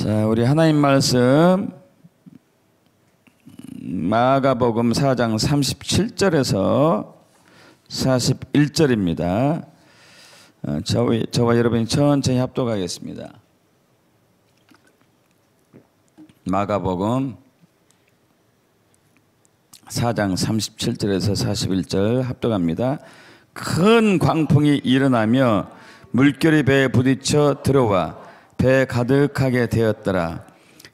자, 우리 하나님 말씀 마가복음 4장 37절에서 41절입니다. 저와 여러분이 천천히 합독하겠습니다. 마가복음 4장 37절에서 41절 합독합니다. 큰 광풍이 일어나며 물결이 배에 부딪혀 들어와 배 가득하게 되었더라.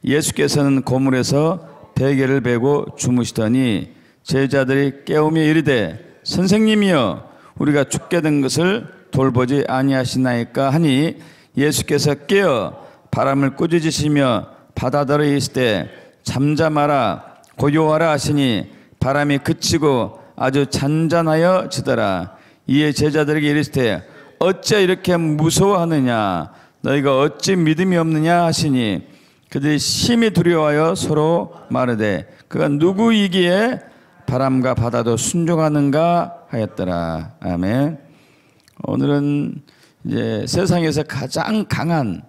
예수께서는 고물에서 베개를 베고 주무시더니 제자들이 깨우며 이르되 선생님이여 우리가 죽게 된 것을 돌보지 아니하시나이까 하니 예수께서 깨어 바람을 꾸짖으시며 바다더러 이르시되 잠잠하라 고요하라 하시니 바람이 그치고 아주 잔잔하여 지더라. 이에 제자들에게 이르시되 어찌 이렇게 무서워하느냐 너희가 어찌 믿음이 없느냐 하시니 그들이 심히 두려워하여 서로 말하되 그가 누구이기에 바람과 바다도 순종하는가 하였더라. 아멘. 오늘은 이제 세상에서 가장 강한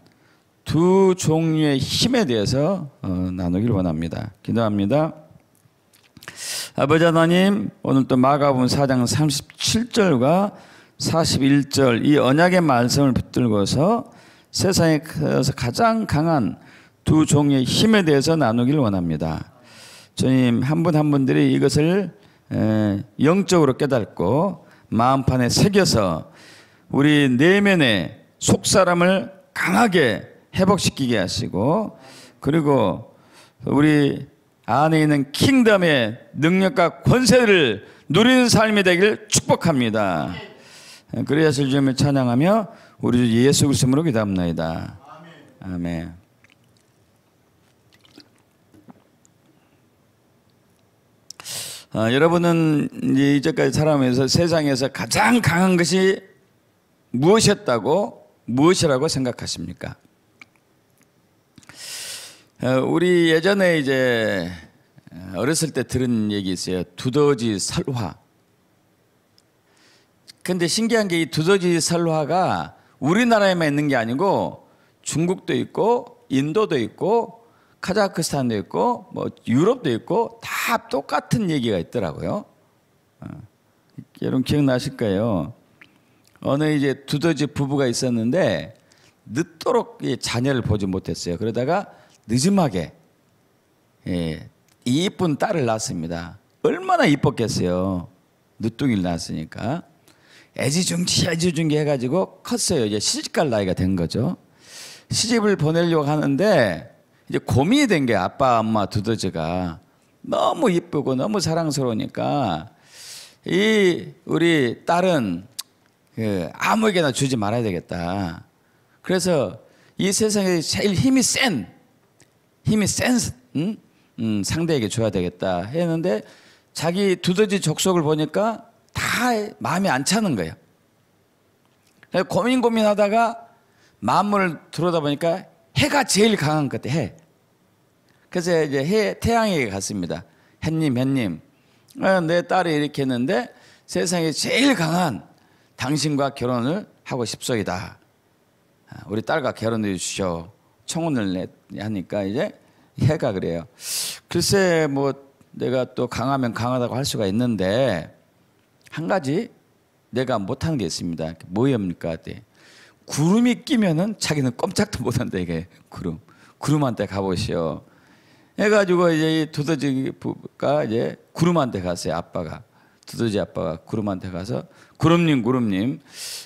두 종류의 힘에 대해서 나누기를 원합니다. 기도합니다. 아버지 하나님, 오늘 또 마가복음 4장 37절과 41절 이 언약의 말씀을 붙들고서 세상에서 가장 강한 두 종류의 힘에 대해서 나누기를 원합니다. 주님, 한 분 한 분들이 이것을 영적으로 깨닫고 마음판에 새겨서 우리 내면의 속사람을 강하게 회복시키게 하시고, 그리고 우리 안에 있는 킹덤의 능력과 권세를 누리는 삶이 되기를 축복합니다. 그래서 주님을 찬양하며 우리 주 예수 그리스도로 기도합나이다. 아멘. 여러분은 이제까지 살아오면서 세상에서 가장 강한 것이 무엇이라고 생각하십니까? 우리 예전에 이제 어렸을 때 들은 얘기 있어요. 두더지 설화. 근데 신기한 게 이 두더지 설화가 우리나라에만 있는 게 아니고 중국도 있고 인도도 있고 카자흐스탄도 있고 뭐 유럽도 있고 다 똑같은 얘기가 있더라고요. 여러분 기억나실 거예요. 어느 이제 두더지 부부가 있었는데 늦도록 자녀를 보지 못했어요. 그러다가 늦음하게 이쁜 딸을 낳았습니다. 얼마나 이뻤겠어요. 늦둥이를 낳았으니까. 애지중지 해가지고 컸어요. 이제 시집갈 나이가 된 거죠. 시집을 보내려고 하는데 이제 고민이 된 게 아빠 엄마 두더지가 너무 이쁘고 너무 사랑스러우니까 우리 딸은 아무에게나 주지 말아야 되겠다. 그래서 이 세상에 제일 힘이 센 상대에게 줘야 되겠다 했는데 자기 두더지 족속을 보니까 다 마음이 안 차는 거예요. 고민하다가 만물을 들여다보니까 해가 제일 강한 것 같아. 해. 그래서 이제 태양에게 갔습니다. 햇님, 내 딸이 이렇게 했는데 세상에 제일 강한 당신과 결혼을 하고 싶소이다. 우리 딸과 결혼해 주시오. 청혼을 하니까 이제 해가 그래요. 글쎄 뭐 내가 또 강하면 강하다고 할 수가 있는데 한 가지 내가 못하는 게 있습니다. 뭐입니까? 구름이 끼면은 자기는 꼼짝도 못한다. 이게 구름한테 가보시오. 해가지고 이제 이 두더지가 이제 구름한테 갔어요. 두더지 아빠가 구름한테 가서 구름님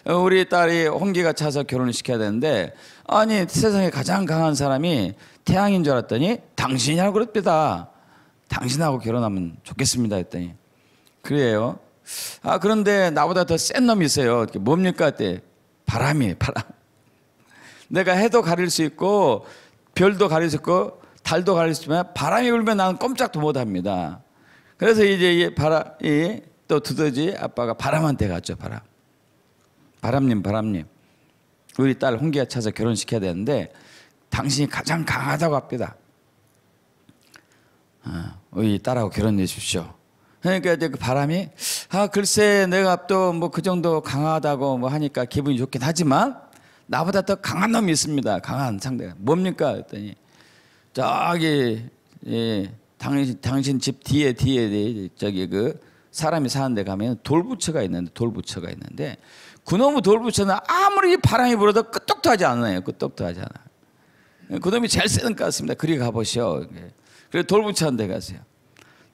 우리 딸이 홍기가 차서 결혼을 시켜야 되는데 아니 세상에 가장 강한 사람이 태양인 줄 알았더니 당신이라고 그럽니다. 당신하고 결혼하면 좋겠습니다 했더니 그래요. 그런데 나보다 더 센 놈이 있어요. 뭡니까? 바람이에요. 바람. 내가 해도 가릴 수 있고 별도 가릴 수 있고 달도 가릴 수 있지만 바람이 불면 나는 꼼짝도 못합니다. 그래서 이제 또 두더지 아빠가 바람한테 갔죠. 바람님 우리 딸 홍기가 차서 결혼시켜야 되는데 당신이 가장 강하다고 합니다. 우리 딸하고 결혼해 주십시오. 그러니까 이제 그 바람이 글쎄 내가 또 뭐 그 정도 강하다고 뭐 하니까 기분이 좋긴 하지만 나보다 더 강한 놈이 있습니다. 강한 상대가 뭡니까? 했더니 저기 당신 집 뒤에 저기 그 사람이 사는 데 가면 돌부처가 있는데 그놈의 돌부처는 아무리 바람이 불어도 끄떡도 하지 않아요. 끄떡도 하지 않아. 그놈이 제일 세는 것 같습니다. 그리 가보시오. 그래서 돌부처한테 가세요.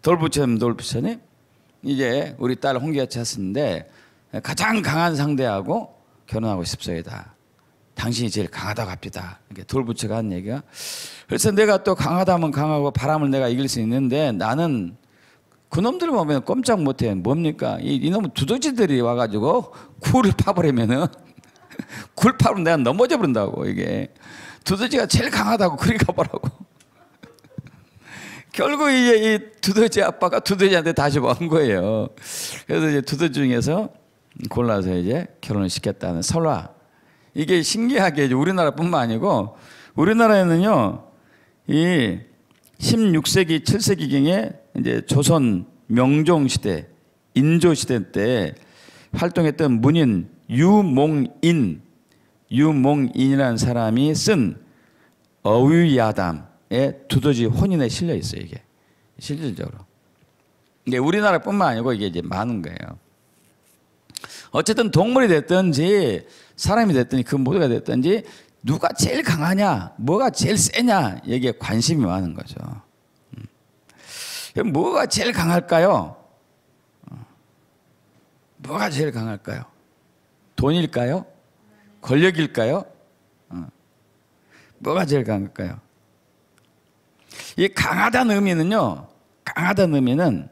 돌부처님 이제 우리 딸 홍기가 찼는데 가장 강한 상대하고 결혼하고 싶소이다. 당신이 제일 강하다고 합니다. 돌부처가 한 얘기가. 그래서 내가 또 강하다면 강하고 바람을 내가 이길 수 있는데 나는 그놈들 보면 꼼짝 못해. 뭡니까? 이놈 두더지들이 와가지고 굴을 파버리면은 굴 파면 내가 넘어져 버린다고. 이게 두더지가 제일 강하다고 그리 가보라고. 결국 이제 이 두더지 아빠가 두더지한테 다시 온 거예요. 그래서 이제 두더지 중에서 골라서 이제 결혼을 시켰다는 설화. 이게 신기하게 이제 우리나라뿐만 아니고 우리나라에는요, 이 16세기, 7세기경에 이제 조선 명종 시대, 인조 시대 때 활동했던 문인 유몽인이라는 사람이 쓴 어휘야담에 두더지 혼인에 실려 있어요. 이게 실질적으로. 이게 우리나라뿐만 아니고 이게 이제 많은 거예요. 어쨌든 동물이 됐든지 사람이 됐든지 그 모두가 됐든지 누가 제일 강하냐, 뭐가 제일 세냐 여기에 관심이 많은 거죠. 뭐가 제일 강할까요? 뭐가 제일 강할까요? 돈일까요? 권력일까요? 뭐가 제일 강할까요? 이 강하다는 의미는요, 강하다는 의미는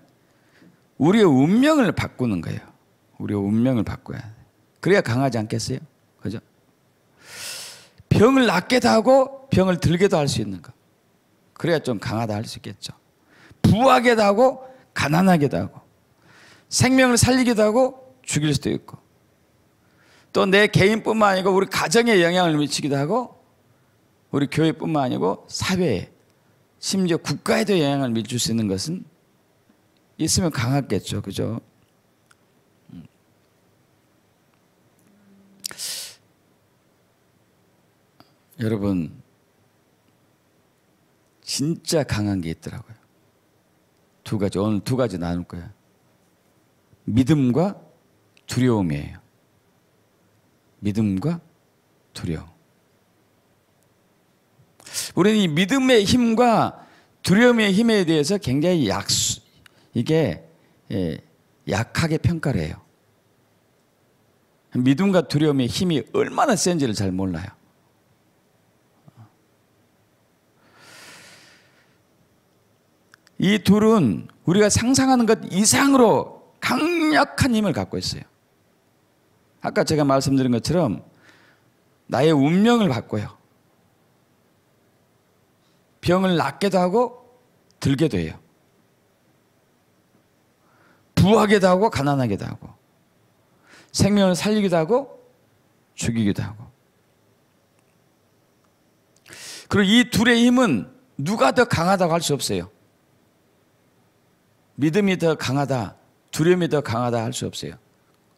우리의 운명을 바꾸는 거예요. 우리의 운명을 바꿔야 돼. 그래야 강하지 않겠어요? 그죠? 병을 낫게도 하고 병을 들게도 할 수 있는 거. 그래야 좀 강하다 할 수 있겠죠. 부하게도 하고 가난하게도 하고 생명을 살리기도 하고 죽일 수도 있고 또 내 개인뿐만 아니고 우리 가정에 영향을 미치기도 하고 우리 교회뿐만 아니고 사회에 심지어 국가에도 영향을 미칠 수 있는 것은 있으면 강하겠죠. 그죠? 여러분 진짜 강한 게 있더라고요. 두 가지, 오늘 두 가지 나눌 거예요. 믿음과 두려움이에요. 믿음과 두려움. 우리는 이 믿음의 힘과 두려움의 힘에 대해서 굉장히 약하게 평가를 해요. 믿음과 두려움의 힘이 얼마나 센지를 잘 몰라요. 이 둘은 우리가 상상하는 것 이상으로 강력한 힘을 갖고 있어요. 아까 제가 말씀드린 것처럼 나의 운명을 바꿔요. 병을 낫게도 하고 들게도 해요. 부하게도 하고 가난하게도 하고 생명을 살리기도 하고 죽이기도 하고. 그리고 이 둘의 힘은 누가 더 강하다고 할 수 없어요. 믿음이 더 강하다, 두려움이 더 강하다 할 수 없어요.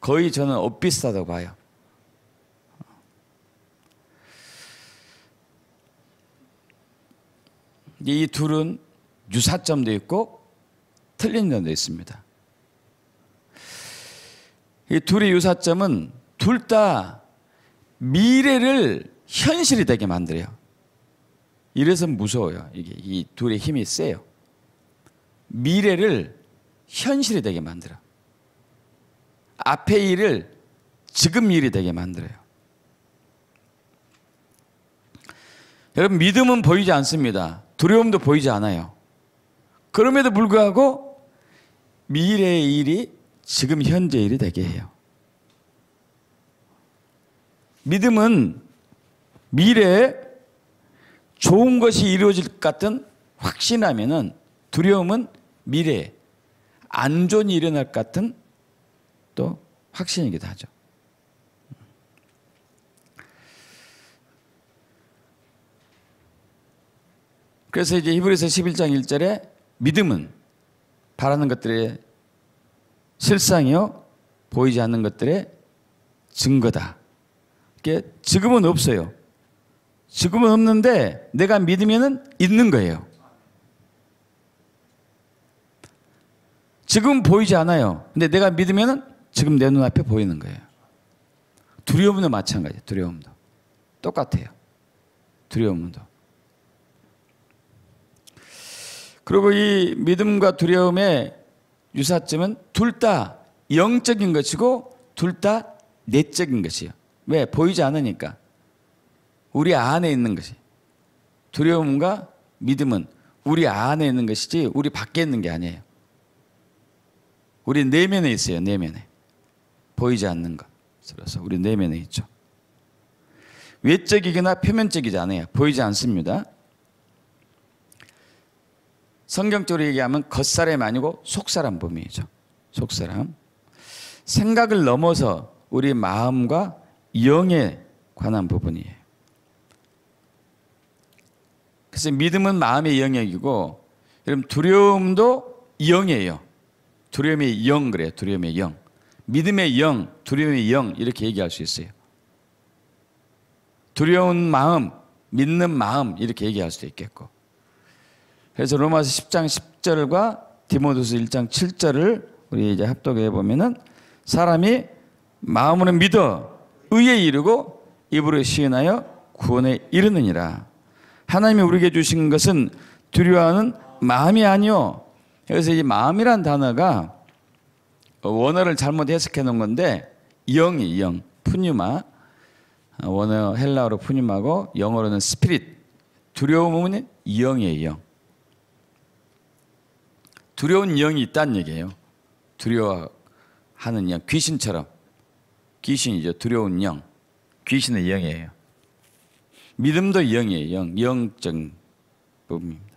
거의 저는 엇비슷하다고 봐요. 이 둘은 유사점도 있고 틀린 점도 있습니다. 이 둘의 유사점은 둘 다 미래를 현실이 되게 만들어요. 이래서 무서워요. 이게 이 둘의 힘이 세요. 미래를 현실이 되게 만들어. 앞의 일을 지금 일이 되게 만들어요. 여러분 믿음은 보이지 않습니다. 두려움도 보이지 않아요. 그럼에도 불구하고 미래의 일이 지금 현재 일이 되게 해요. 믿음은 미래에 좋은 것이 이루어질 것 같은 확신하면은 두려움은 미래에 안 좋은 일이 일어날 것 같은 또 확신이기도 하죠. 그래서 이제 히브리서 11장 1절에 믿음은 바라는 것들의 실상이요 보이지 않는 것들의 증거다. 이게 지금은 없어요. 지금은 없는데 내가 믿으면은 있는 거예요. 지금 보이지 않아요. 근데 내가 믿으면은 지금 내 눈앞에 보이는 거예요. 두려움도 마찬가지예요. 두려움도 똑같아요. 두려움도. 그리고 이 믿음과 두려움의 유사점은 둘 다 영적인 것이고 둘 다 내적인 것이에요. 왜? 보이지 않으니까. 우리 안에 있는 것이. 두려움과 믿음은 우리 안에 있는 것이지 우리 밖에 있는 게 아니에요. 우리 내면에 있어요. 내면에. 보이지 않는 것. 그래서 우리 내면에 있죠. 외적이거나 표면적이지 않아요. 보이지 않습니다. 성경적으로 얘기하면 겉사람이 아니고 속사람 범위이죠. 속사람. 생각을 넘어서 우리 마음과 영에 관한 부분이에요. 그래서 믿음은 마음의 영역이고, 여러분 두려움도 영이에요. 두려움의 영 그래요. 두려움의 영. 믿음의 영, 두려움의 영 이렇게 얘기할 수 있어요. 두려운 마음, 믿는 마음 이렇게 얘기할 수도 있겠고. 그래서 로마서 10장 10절과 디모데후서 1장 7절을 우리 이제 합독해 보면은 사람이 마음으로 믿어 의에 이르고 입으로 시인하여 구원에 이르느니라. 하나님이 우리에게 주신 것은 두려워하는 마음이 아니요. 그래서 이 마음이란 단어가 원어를 잘못 해석해 놓은 건데 영이 영, 푸뉴마. 원어 헬라어로 푸뉴마고 영어로는 스피릿. 두려움은 영이에요. 영. 두려운 영이 있다는 얘기예요. 두려워하는 영, 귀신처럼. 귀신이죠. 두려운 영. 귀신의 영이에요. 믿음도 영이에요. 영, 영적 부분입니다.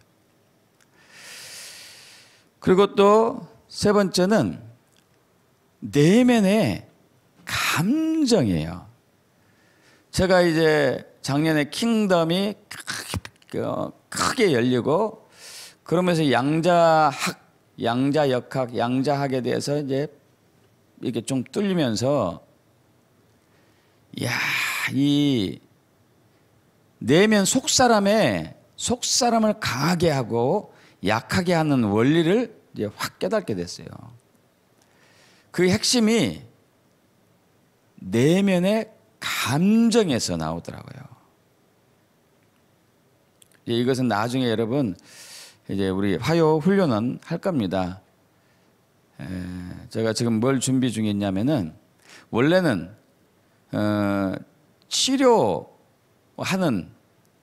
그리고 또 세 번째는 내면의 감정이에요. 제가 이제 작년에 킹덤이 크게 열리고 그러면서 양자역학, 양자학에 대해서 이제 이렇게 좀 뚫리면서 이 내면 속사람을 강하게 하고 약하게 하는 원리를 이제 확 깨닫게 됐어요. 그 핵심이 내면의 감정에서 나오더라고요. 이것은 나중에 여러분 이제 우리 화요 훈련은 할 겁니다. 제가 지금 뭘 준비 중에 있냐면은 원래는 치료하는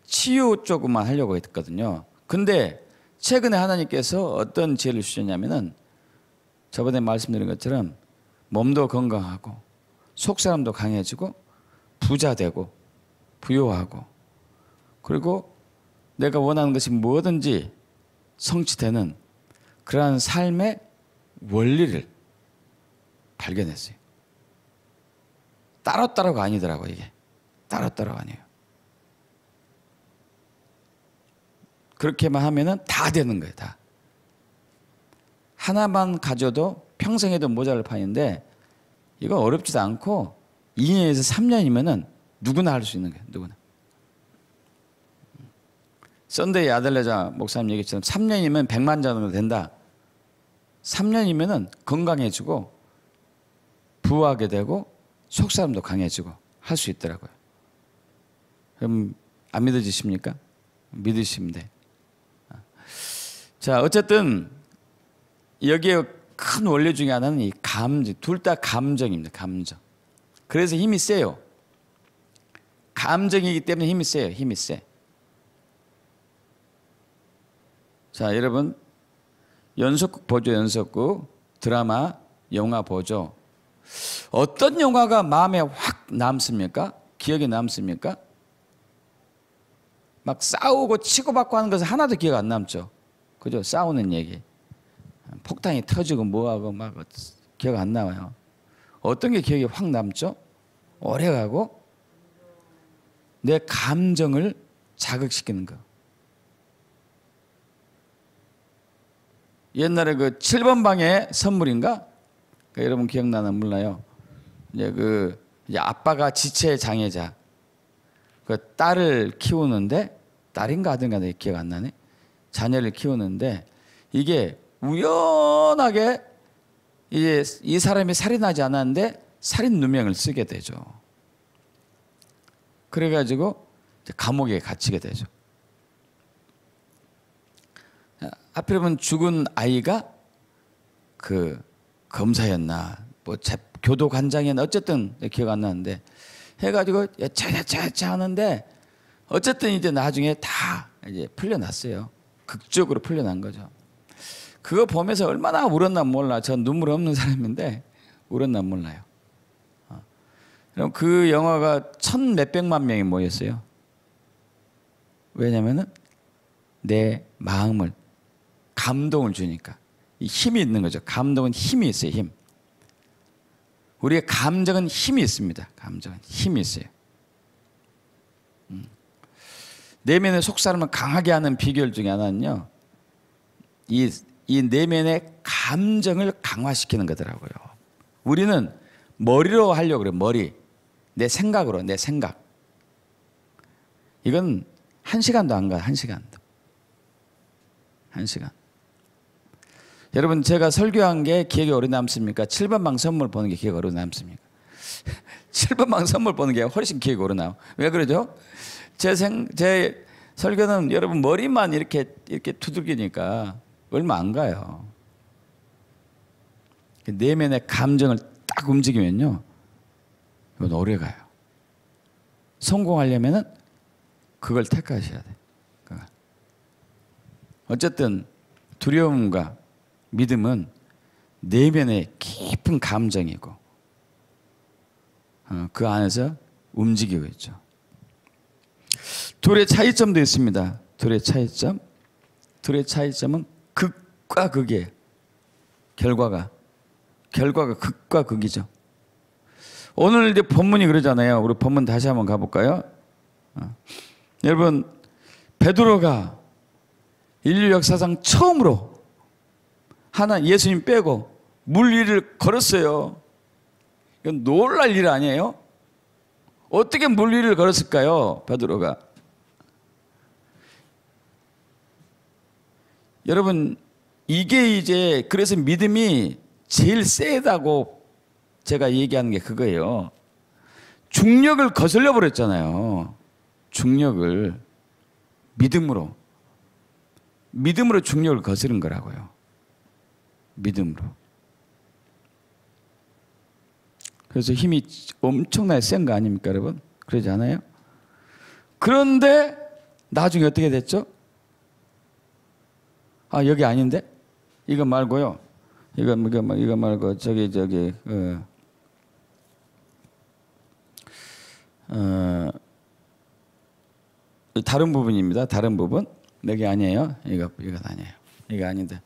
치유 쪽만 하려고 했거든요. 근데 최근에 하나님께서 어떤 지혜를 주셨냐면은 저번에 말씀드린 것처럼 몸도 건강하고 속사람도 강해지고 부자 되고 부유하고 그리고 내가 원하는 것이 뭐든지 성취되는 그러한 삶의 원리를 발견했어요. 따로따로가 아니더라고요. 이게 따로따로가 아니에요. 그렇게만 하면은 다 되는 거예요. 다. 하나만 가져도 평생 해도 모자랄 판인데 이거 어렵지도 않고 2년에서 3년이면은 누구나 할 수 있는 거예요. 누구나. 썬데이 아들레자 목사님 얘기처럼 3년이면 100만 정도 된다. 3년이면은 건강해지고 부하게 되고 속사람도 강해지고 할 수 있더라고요. 그럼 안 믿어지십니까? 믿으시면 돼. 자, 어쨌든 여기에 큰 원리 중에 하나는 이 감정, 둘 다 감정입니다. 감정. 그래서 힘이 세요. 감정이기 때문에 힘이 세요. 힘이 세. 자, 여러분 연속극 보죠. 연속극 드라마, 영화 보죠. 어떤 영화가 마음에 확 남습니까? 기억에 남습니까? 막 싸우고 치고받고 하는 것은 하나도 기억 안 남죠. 그죠? 싸우는 얘기. 폭탄이 터지고 뭐하고 막 기억 안 나와요. 어떤 게 기억이 확 남죠? 오래가고 내 감정을 자극시키는 거. 옛날에 그 7번 방의 선물인가? 여러분 기억나나 몰라요. 이제 아빠가 지체 장애자. 그 딸을 키우는데, 딸인가 아들인가 기억 안 나네. 자녀를 키우는데 이게 우연하게 이제 이 사람이 살인하지 않았는데 살인 누명을 쓰게 되죠. 그래가지고 감옥에 갇히게 되죠. 하필이면 죽은 아이가 그 검사였나 뭐 교도관장이었나 어쨌든 기억 안 나는데 해가지고 야차야차 하는데 어쨌든 이제 나중에 다 이제 풀려났어요. 극적으로 풀려난 거죠. 그거 보면서 얼마나 울었나 몰라. 전 눈물 없는 사람인데 울었나 몰라요. 그럼 그 영화가 1,000몇백만 명이 모였어요. 왜냐면은 내 마음을 감동을 주니까 이 힘이 있는 거죠. 감동은 힘이 있어요. 힘. 우리의 감정은 힘이 있습니다. 감정은 힘이 있어요. 내면의 속사람을 강하게 하는 비결 중에 하나는요. 이 내면의 감정을 강화시키는 거더라고요. 우리는 머리로 하려고 그래요. 머리. 내 생각으로. 내 생각. 이건 1시간도 안 가요. 1시간도. 1시간. 여러분 제가 설교한 게 기억에 오래 남습니까? 7번방 선물 보는 게 기억에 오래 남습니까? 7번방 선물 보는 게 훨씬 기억에 오래 남아요. 왜 그러죠? 제 설교는 여러분 머리만 이렇게 두들기니까 얼마 안 가요. 내면의 감정을 딱 움직이면요, 이건 오래 가요. 성공하려면은 그걸 택하셔야 돼. 어쨌든 두려움과 믿음은 내면의 깊은 감정이고 그 안에서 움직이고 있죠. 둘의 차이점도 있습니다. 둘의 차이점. 둘의 차이점은 극과 극이에요. 결과가 극과 극이죠. 오늘 이제 본문이 그러잖아요. 우리 본문 다시 한번 가볼까요? 여러분 베드로가 인류 역사상 처음으로 예수님 빼고 물 위를 걸었어요. 이건 놀랄 일 아니에요? 어떻게 물 위를 걸었을까요? 베드로가. 여러분 이게 이제 그래서 믿음이 제일 세다고 제가 얘기하는 게 그거예요. 중력을 거슬려 버렸잖아요. 중력을 믿음으로 중력을 거스른 거라고요. 믿음으로. 그래서 힘이 엄청나게 센 거 아닙니까, 여러분? 그러지 않아요? 그런데 나중에 어떻게 됐죠? 아, 여기 아닌데? 이거 말고요. 이거 말고 다른 부분입니다. 다른 부분. 여기 아니에요. 이건 아니에요. 이거 아닌데.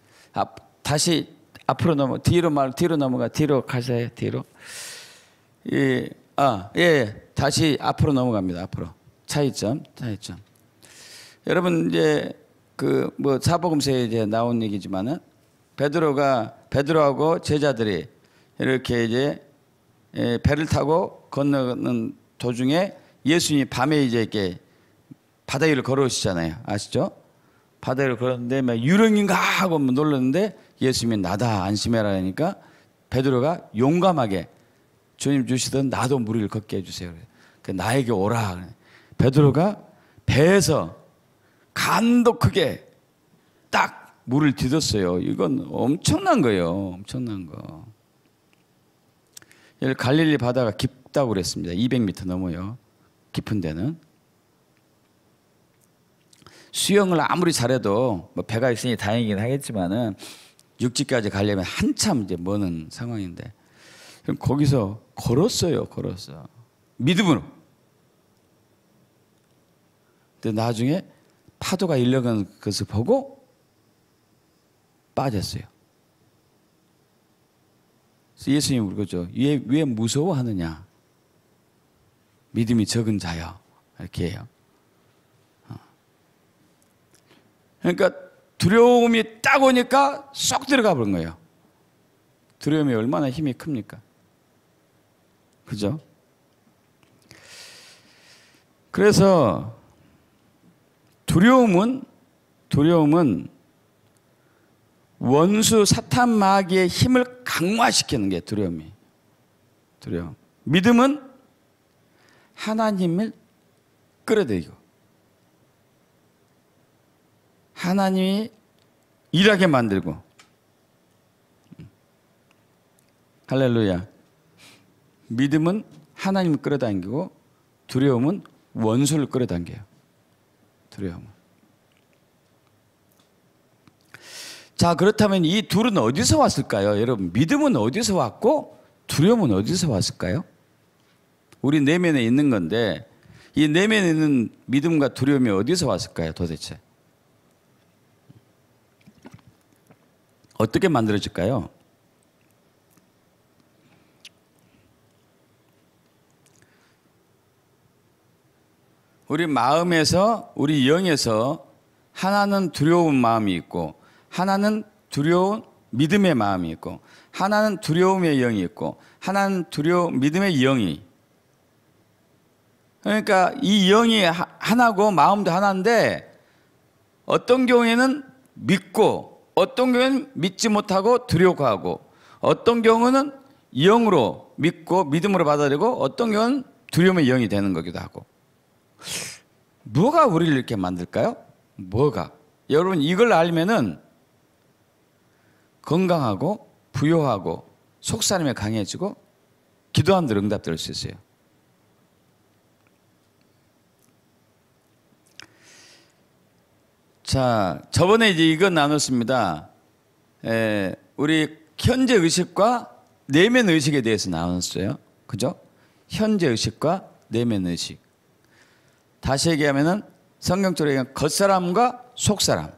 다시 앞으로 뒤로 넘어가. 뒤로 가세요. 뒤로. 다시 앞으로 넘어갑니다. 앞으로. 차이점. 여러분 이제 사복음서에 이제 나온 얘기지만은 베드로하고 제자들이 이렇게 이제 배를 타고 건너는 도중에 예수님이 밤에 이제 이렇게 바다 위를 걸어오시잖아요. 아시죠? 바다 위를 걸었는데 막 유령인가 하고 놀랐는데 예수님이 나다 안심해라 하니까 베드로가 용감하게 주님 주시던 나도 물 위를 걷게 해주세요. 나에게 오라. 베드로가 배에서 간도 크게 딱 물을 디뎠어요. 이건 엄청난 거예요. 엄청난 거. 갈릴리 바다가 깊다고 그랬습니다. 200m 넘어요. 깊은 데는. 수영을 아무리 잘해도 배가 있으니 다행이긴 하겠지만은 육지까지 가려면 한참 이제 먼 상황인데 그럼 거기서 걸었어요. 믿음으로. 근데 나중에 파도가 일려가는 것을 보고 빠졌어요. 그래서 예수님이 그러죠. 왜 무서워하느냐? 믿음이 적은 자여. 이렇게 해요. 그러니까 두려움이 딱 오니까 쏙 들어가 버린 거예요. 두려움이 얼마나 힘이 큽니까? 그죠? 그래서 두려움은 원수 사탄 마귀의 힘을 강화시키는 게 두려움. 믿음은 하나님을 끌어들이고 하나님이 일하게 만들고. 할렐루야. 믿음은 하나님을 끌어당기고 두려움은 원수를 끌어당겨요. 두려움은. 자, 그렇다면 이 둘은 어디서 왔을까요? 여러분, 믿음은 어디서 왔고 두려움은 어디서 왔을까요? 우리 내면에 있는 건데 이 내면에 있는 믿음과 두려움이 어디서 왔을까요, 도대체? 어떻게 만들어질까요? 우리 마음에서, 우리 영에서 하나는 두려운 마음이 있고 하나는 두려운 믿음의 마음이 있고 하나는 두려움의 영이 있고 하나는 믿음의 영이. 그러니까 이 영이 하나고 마음도 하나인데 어떤 경우에는 믿고 어떤 경우에는 믿지 못하고 두려워하고 어떤 경우는 영으로 믿고 믿음으로 받아들이고 어떤 경우는 두려움의 영이 되는 거기도 하고. 뭐가 우리를 이렇게 만들까요? 뭐가? 여러분, 이걸 알면은 건강하고 부유하고 속사람이 강해지고 기도하는 대로 응답될 수 있어요. 자, 저번에 이제 이거 나눴습니다. 우리 현재 의식과 내면 의식에 대해서 나눴어요. 그죠? 현재 의식과 내면 의식. 다시 얘기하면은 성경적으로 얘기하면 겉사람과 속사람.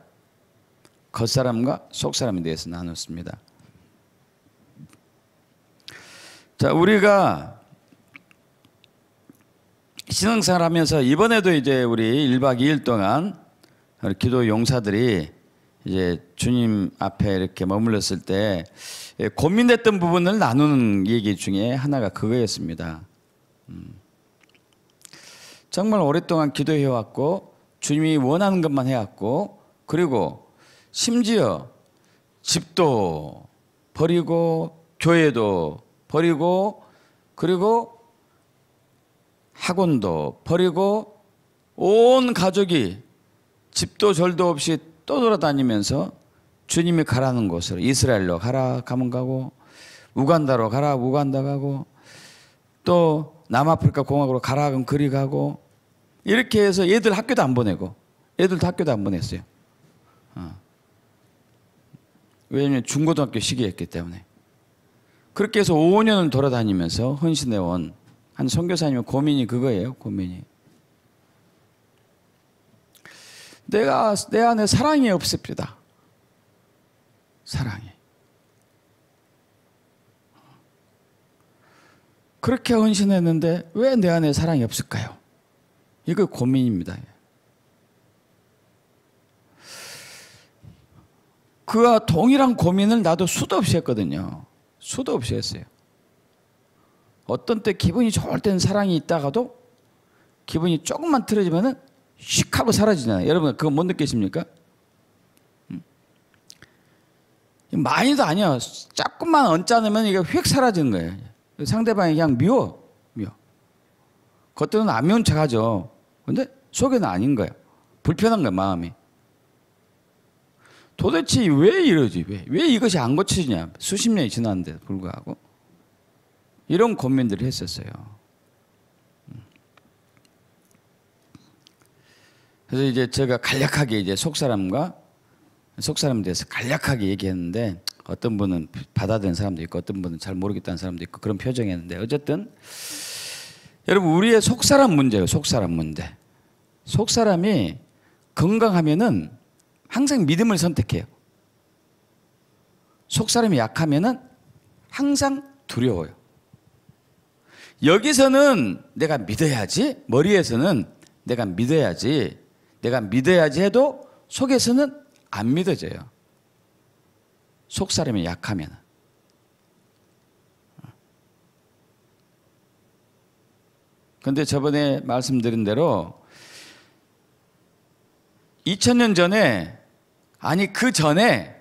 겉사람과 속사람에 대해서 나눴습니다. 자, 우리가 신앙생활 하면서 이번에도 이제 우리 1박 2일 동안 기도 용사들이 이제 주님 앞에 이렇게 머물렀을 때 고민됐던 부분을 나누는 얘기 중에 하나가 그거였습니다. 정말 오랫동안 기도해왔고 주님이 원하는 것만 해왔고 그리고 심지어 집도 버리고 교회도 버리고 그리고 학원도 버리고 온 가족이 집도 절도 없이 떠돌아다니면서 주님이 가라는 곳으로 이스라엘로 가라 가면 가고 우간다로 가라 우간다 가고 또 남아프리카 공화국으로 가라 그럼 그리 가고 이렇게 해서 애들 학교도 안 보내고 애들도 학교도 안 보냈어요. 왜냐하면 중고등학교 시기였기 때문에. 그렇게 해서 5년을 돌아다니면서 헌신해온 한 선교사님의 고민이 그거예요. 고민이. 내 안에 사랑이 없습니다. 사랑이. 그렇게 헌신했는데 왜 내 안에 사랑이 없을까요? 이거 고민입니다. 그와 동일한 고민을 나도 수도 없이 했거든요. 수도 없이 했어요. 어떤 때 기분이 좋을 때는 사랑이 있다가도 기분이 조금만 틀어지면은 휙 하고 사라지잖아요. 여러분 그거 못 느끼십니까? 많이도 아니야. 조금만 얹자놓으면 이게 휙 사라지는 거예요. 상대방이 그냥 미워. 겉으로는 안 미운 척 하죠. 근데 속에는 아닌 거예요. 불편한 거예요, 마음이. 도대체 왜 이러지? 왜 이것이 안 고쳐지냐? 수십 년이 지났는데도 불구하고. 이런 고민들을 했었어요. 그래서 이제 제가 간략하게 이제 속사람에 대해서 간략하게 얘기했는데 어떤 분은 받아들이는 사람도 있고 어떤 분은 잘 모르겠다는 사람도 있고 그런 표정이었는데 어쨌든 여러분 우리의 속사람 문제예요. 속사람 문제. 속사람이 건강하면은 항상 믿음을 선택해요. 속사람이 약하면은 항상 두려워요. 여기서는 내가 믿어야지, 머리에서는 내가 믿어야지 해도 속에서는 안 믿어져요. 속사람이 약하면. 그런데 저번에 말씀드린 대로 2000년 전에, 아니 그 전에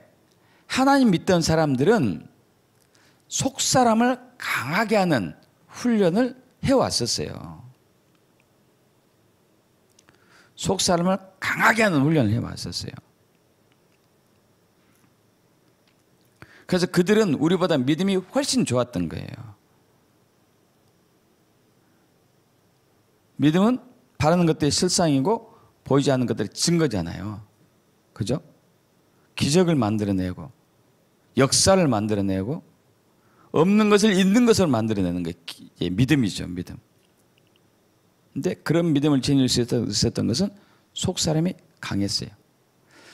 하나님 믿던 사람들은 속사람을 강하게 하는 훈련을 해왔었어요. 속사람을 강하게 하는 훈련을 해왔었어요. 그래서 그들은 우리보다 믿음이 훨씬 좋았던 거예요. 믿음은 바라는 것들이 실상이고 보이지 않는 것들이 증거잖아요. 그죠? 기적을 만들어내고 역사를 만들어내고 없는 것을 있는 것으로 만들어내는 게 믿음이죠. 믿음. 근데 그런 믿음을 지닐 수 있었던 것은 속사람이 강했어요.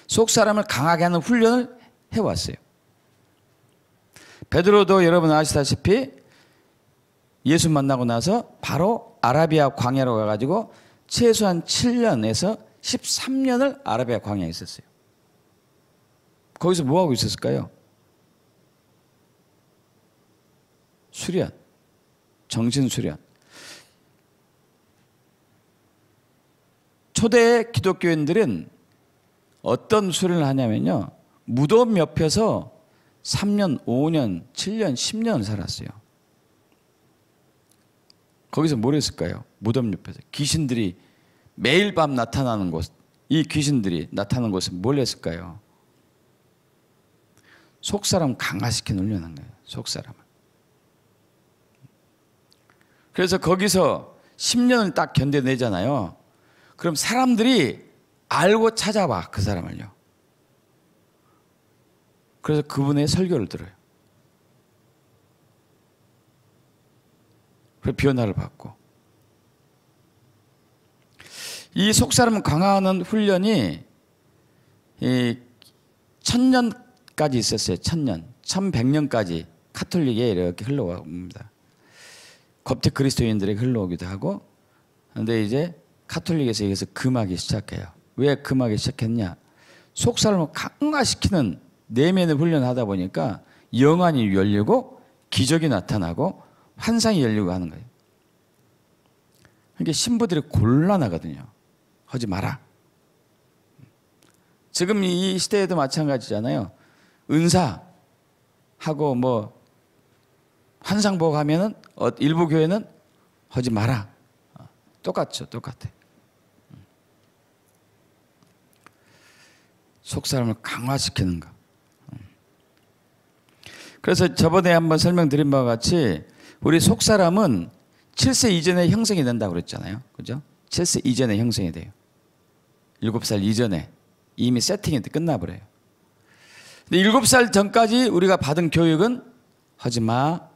속사람을 강하게 하는 훈련을 해왔어요. 베드로도 여러분 아시다시피 예수 만나고 나서 바로 아라비아 광야로 가가지고 최소한 7년에서 13년을 아라비아 광야에 있었어요. 거기서 뭐 하고 있었을까요? 수련, 정신 수련. 초대 기독교인들은 어떤 수련을 하냐면요, 무덤 옆에서 3년, 5년, 7년, 10년 살았어요. 거기서 뭘 했을까요? 무덤 옆에서 귀신들이 매일 밤 나타나는 곳, 이 귀신들이 나타나는 곳에 뭘 했을까요? 속사람 강화시키는 훈련한 거예요. 속사람을. 그래서 거기서 10년을 딱 견뎌내잖아요. 그럼 사람들이 알고 찾아와, 그 사람을요. 그래서 그분의 설교를 들어요. 그래서 변화를 받고. 이 속사람을 강화하는 훈련이 1000년까지 있었어요. 1000년, 1100년까지 카톨릭에 이렇게 흘러옵니다. 겁태 그리스도인들에게 흘러오기도 하고. 그런데 이제 카톨릭에서 여기서 금하기 시작해요. 왜 금하기 시작했냐? 속사람을 강화시키는 내면의 훈련을 하다 보니까 영안이 열리고 기적이 나타나고 환상이 열리고 하는 거예요. 그러니까 신부들이 곤란하거든요. 하지 마라. 지금 이 시대에도 마찬가지잖아요. 은사하고 뭐 환상 보고 하면은 일부 교회는 하지 마라. 똑같죠. 똑같아. 속사람을 강화시키는 거. 그래서 저번에 한번 설명드린 바와 같이 우리 속사람은 7세 이전에 형성이 된다고 그랬잖아요. 그죠? 7세 이전에 형성이 돼요. 7살 이전에 이미 세팅이 끝나버려요. 근데 7살 전까지 우리가 받은 교육은 하지 마,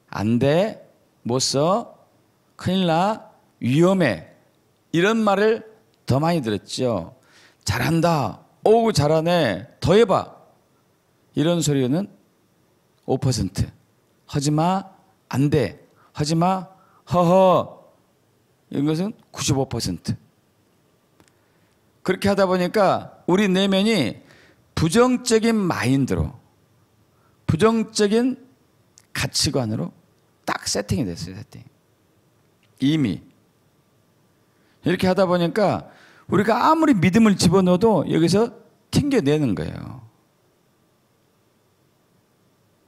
안 돼, 못 써, 큰일 나, 위험해. 이런 말을 더 많이 들었죠. 잘한다, 오우 잘하네, 더 해봐. 이런 소리는 5%. 하지 마, 안 돼, 하지 마, 허허. 이런 것은 95%. 그렇게 하다 보니까 우리 내면이 부정적인 마인드로, 부정적인 가치관으로 딱 세팅이 됐어요. 세팅. 이미. 이렇게 하다 보니까 우리가 아무리 믿음을 집어넣어도 여기서 튕겨내는 거예요.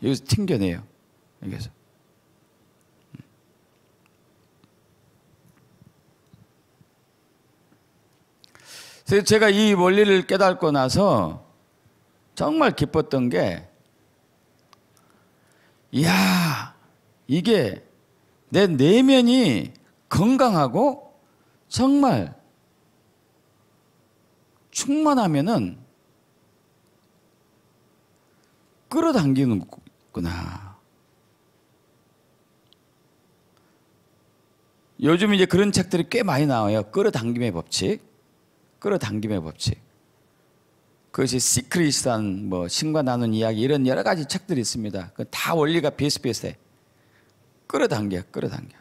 여기서 튕겨내요. 여기서. 그래서 제가 이 원리를 깨닫고 나서 정말 기뻤던 게, 이야, 이게 내 내면이 건강하고 정말 충만하면은 끌어당기는구나. 요즘 이제 그런 책들이 꽤 많이 나와요. 끌어당김의 법칙. 끌어당김의 법칙. 그것이 시크릿이란 뭐 신과 나눈 이야기 이런 여러 가지 책들이 있습니다. 다 원리가 비슷비슷해. 끌어당겨, 끌어당겨.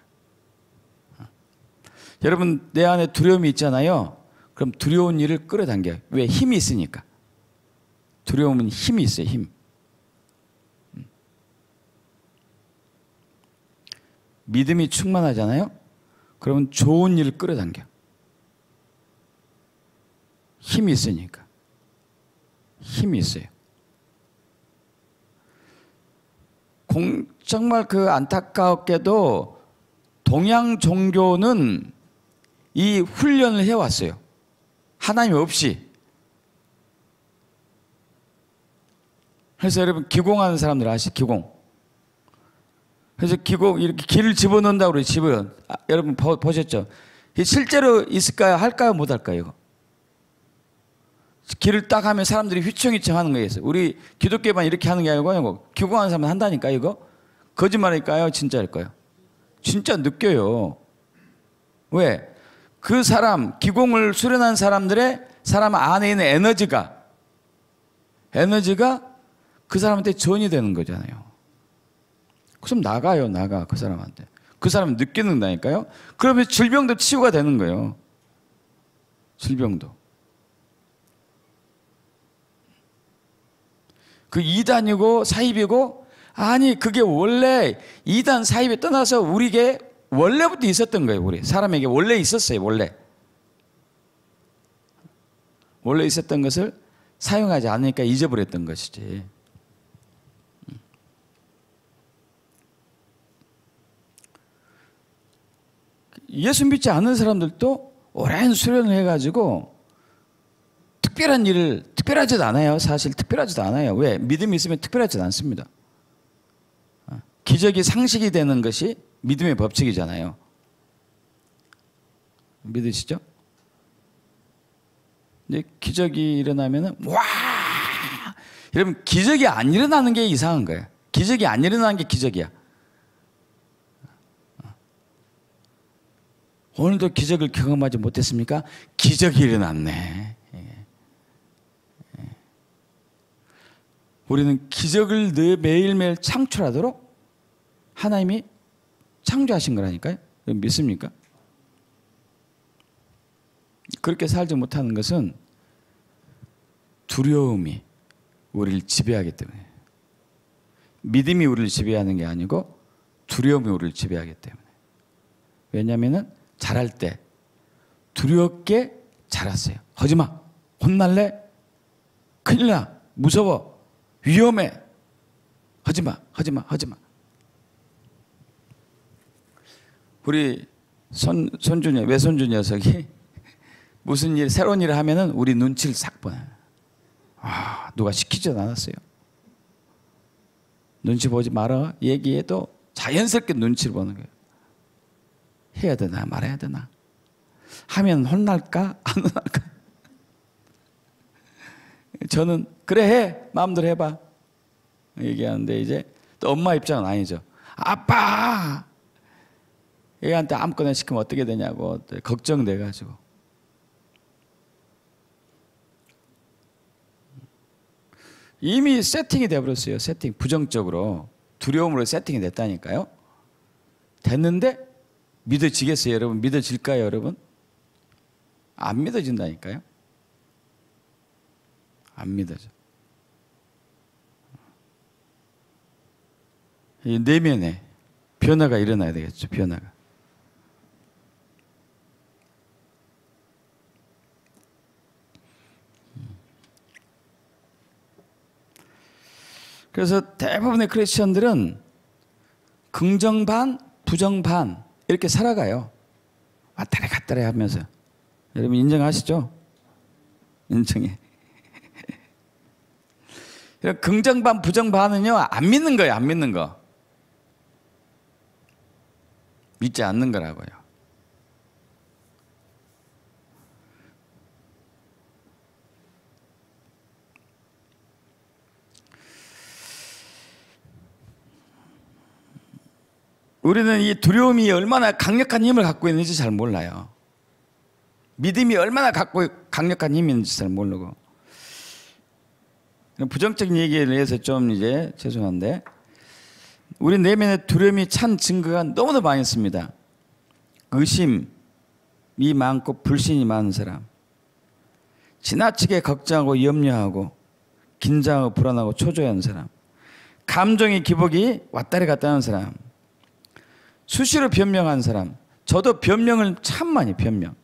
여러분 내 안에 두려움이 있잖아요. 그럼 두려운 일을 끌어당겨. 왜? 힘이 있으니까. 두려움은 힘이 있어요. 힘. 믿음이 충만하잖아요. 그러면 좋은 일을 끌어당겨. 힘이 있으니까. 힘이 있어요. 정말 그 안타깝게도 동양 종교는 이 훈련을 해왔어요. 하나님 없이. 그래서 여러분 기공하는 사람들 아시죠? 기공. 그래서 기공 이렇게 길을 집어넣는다고 그래요. 여러분 보셨죠? 실제로 있을까요? 할까요? 못 할까요? 이거? 길을 딱 하면 사람들이 휘청휘청 하는 거예요. 우리 기독교만 이렇게 하는 게 아니고 기공하는 사람은 한다니까 이거? 거짓말일까요? 진짜일까요? 진짜 느껴요. 왜? 그 사람, 기공을 수련한 사람 안에 있는 에너지가 그 사람한테 전이 되는 거잖아요. 그럼 나가 그 사람한테. 그 사람은 느끼는다니까요. 그러면 질병도 치유가 되는 거예요. 질병도. 그 이단이고 사입이고 아니 그게 원래 이단 사입에 떠나서 우리에게 원래부터 있었던 거예요. 우리 사람에게 원래 있었어요. 원래 있었던 것을 사용하지 않으니까 잊어버렸던 것이지. 예수 믿지 않는 사람들도 오랜 수련을 해가지고 특별하지도 않아요. 사실 특별하지도 않아요. 왜? 믿음이 있으면 특별하지도 않습니다. 기적이 상식이 되는 것이 믿음의 법칙이잖아요. 믿으시죠? 이제 기적이 일어나면은 와! 여러분 기적이 안 일어나는 게 이상한 거예요. 기적이 안 일어나는 게 기적이야. 오늘도 기적을 경험하지 못했습니까? 기적이 일어났네. 우리는 기적을 매일매일 창출하도록 하나님이 창조하신 거라니까요. 믿습니까? 그렇게 살지 못하는 것은 두려움이 우리를 지배하기 때문에. 믿음이 우리를 지배하는 게 아니고 두려움이 우리를 지배하기 때문에. 왜냐하면 자랄 때 두렵게 자랐어요. 하지마, 혼날래? 큰일 나, 무서워, 위험해, 하지마. 우리 손주 외손주 녀석이 무슨 일, 새로운 일을 하면은 우리 눈치를 싹 보내. 누가 시키지도 않았어요. 눈치 보지 마라 얘기해도 자연스럽게 눈치를 보는 거예요. 해야 되나 말아야 되나? 하면 혼날까? 안 혼날까? 저는 그래 해, 마음대로 해봐 얘기하는데 이제 또 엄마 입장은 아니죠. 아빠 얘한테 아무거나 시키면 어떻게 되냐고 걱정돼가지고. 이미 세팅이 돼버렸어요. 부정적으로 두려움으로 세팅이 됐다니까요. 됐는데 믿어지겠어요 여러분? 믿어질까요 여러분? 안 믿어진다니까요. 안 믿어져. 이 내면에 변화가 일어나야 되겠죠. 변화가. 그래서 대부분의 크리스천들은 긍정 반, 부정 반 이렇게 살아가요. 왔다리 갔다리 하면서. 여러분 인정하시죠? 인정해. 긍정 반, 부정 반은요 안 믿는 거예요. 안 믿는 거. 믿지 않는 거라고요. 우리는 이 두려움이 얼마나 강력한 힘을 갖고 있는지 잘 몰라요. 믿음이 얼마나 강력한 힘이 있는지 잘 모르고. 부정적인 얘기를 해서 좀 이제 죄송한데, 우리 내면에 두려움이 찬 증거가 너무도 많이 있습니다. 의심이 많고 불신이 많은 사람, 지나치게 걱정하고 염려하고 긴장하고 불안하고 초조해하는 사람, 감정의 기복이 왔다리 갔다 하는 사람, 수시로 변명하는 사람, 저도 변명을 참 많이 변명.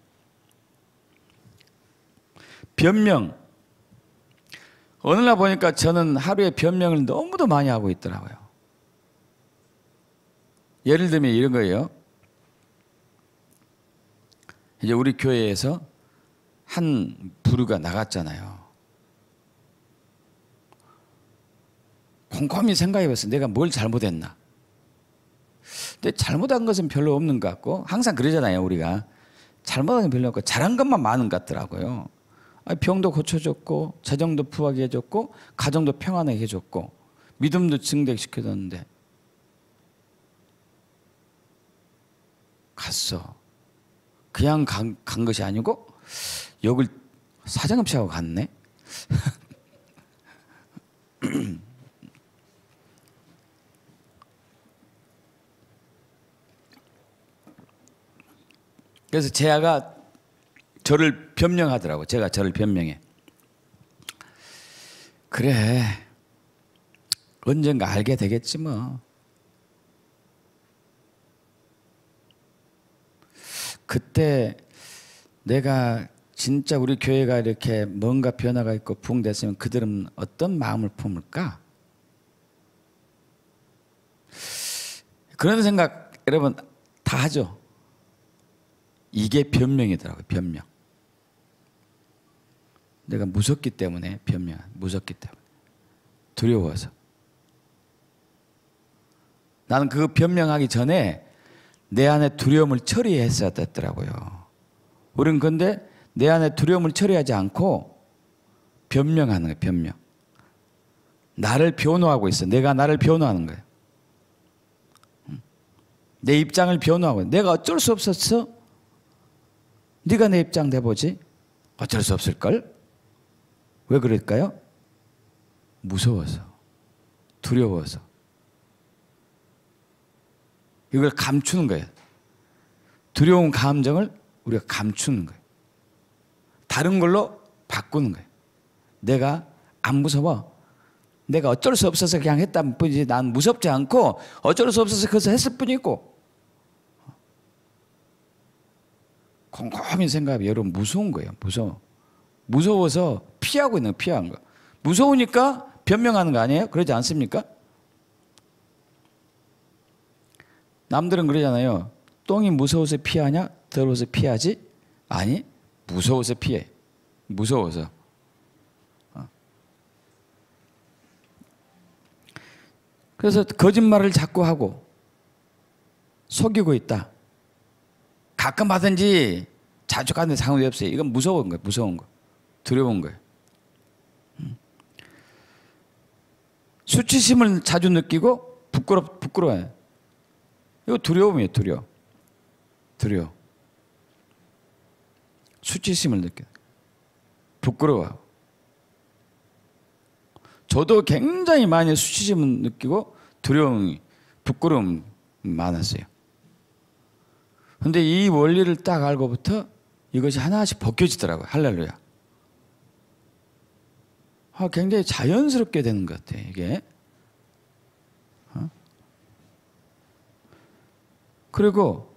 어느 날 보니까 저는 하루에 변명을 너무도 많이 하고 있더라고요. 예를 들면 이런 거예요. 이제 우리 교회에서 한 부류가 나갔잖아요. 곰곰이 생각해봤어요. 내가 뭘 잘못했나. 근데 잘못한 것은 별로 없는 것 같고, 항상 그러잖아요, 우리가. 잘못한 건 별로 없고 잘한 것만 많은 것 같더라고요. 병도 고쳐줬고, 재정도 부하게 해줬고, 가정도 평안하게 해줬고, 믿음도 증대시켜줬는데 갔어. 그냥 간 것이 아니고 욕을 사정없이 하고 갔네. 그래서 제아가 저를 변명하더라고. 제가 저를 변명해. 그래, 언젠가 알게 되겠지 뭐. 그때 내가 진짜 우리 교회가 이렇게 뭔가 변화가 있고 부흥됐으면 그들은 어떤 마음을 품을까? 그런 생각 여러분 다 하죠. 이게 변명이더라고요. 변명. 내가 무섭기 때문에 변명. 무섭기 때문에. 두려워서. 나는 그 변명하기 전에 내 안에 두려움을 처리했어야 됐더라고요. 우린 근데 내 안에 두려움을 처리하지 않고 변명하는 거예요. 변명. 나를 변호하고 있어. 내가 나를 변호하는 거예요. 내 입장을 변호하고 있어. 내가 어쩔 수 없었어? 네가 내 입장 내보지? 어쩔 수 없을걸? 왜 그럴까요? 무서워서. 두려워서. 이걸 감추는 거예요. 두려운 감정을 우리가 감추는 거예요. 다른 걸로 바꾸는 거예요. 내가 안 무서워. 내가 어쩔 수 없어서 그냥 했다는 뿐이지 난 무섭지 않고 어쩔 수 없어서 그것을 했을 뿐이고. 곰곰이 생각하면 여러분 무서운 거예요. 무서워. 무서워서 피하고 있는 거, 피하는 거. 무서우니까 변명하는 거 아니에요? 그러지 않습니까? 남들은 그러잖아요. 똥이 무서워서 피하냐? 더러워서 피하지? 아니, 무서워서 피해. 무서워서. 그래서 거짓말을 자꾸 하고 속이고 있다. 가끔 하든지 자주 가는 상관이 없어요. 이건 무서운 거예요. 무서운 거. 두려운 거예요. 수치심을 자주 느끼고 부끄러워요. 이거 두려움이에요. 두려워. 수치심을 느껴요. 부끄러워. 저도 굉장히 많이 수치심을 느끼고 부끄러움 많았어요. 근데 이 원리를 딱 알고부터 이것이 하나씩 벗겨지더라고요. 할렐루야. 굉장히 자연스럽게 되는 것 같아요. 이게. 그리고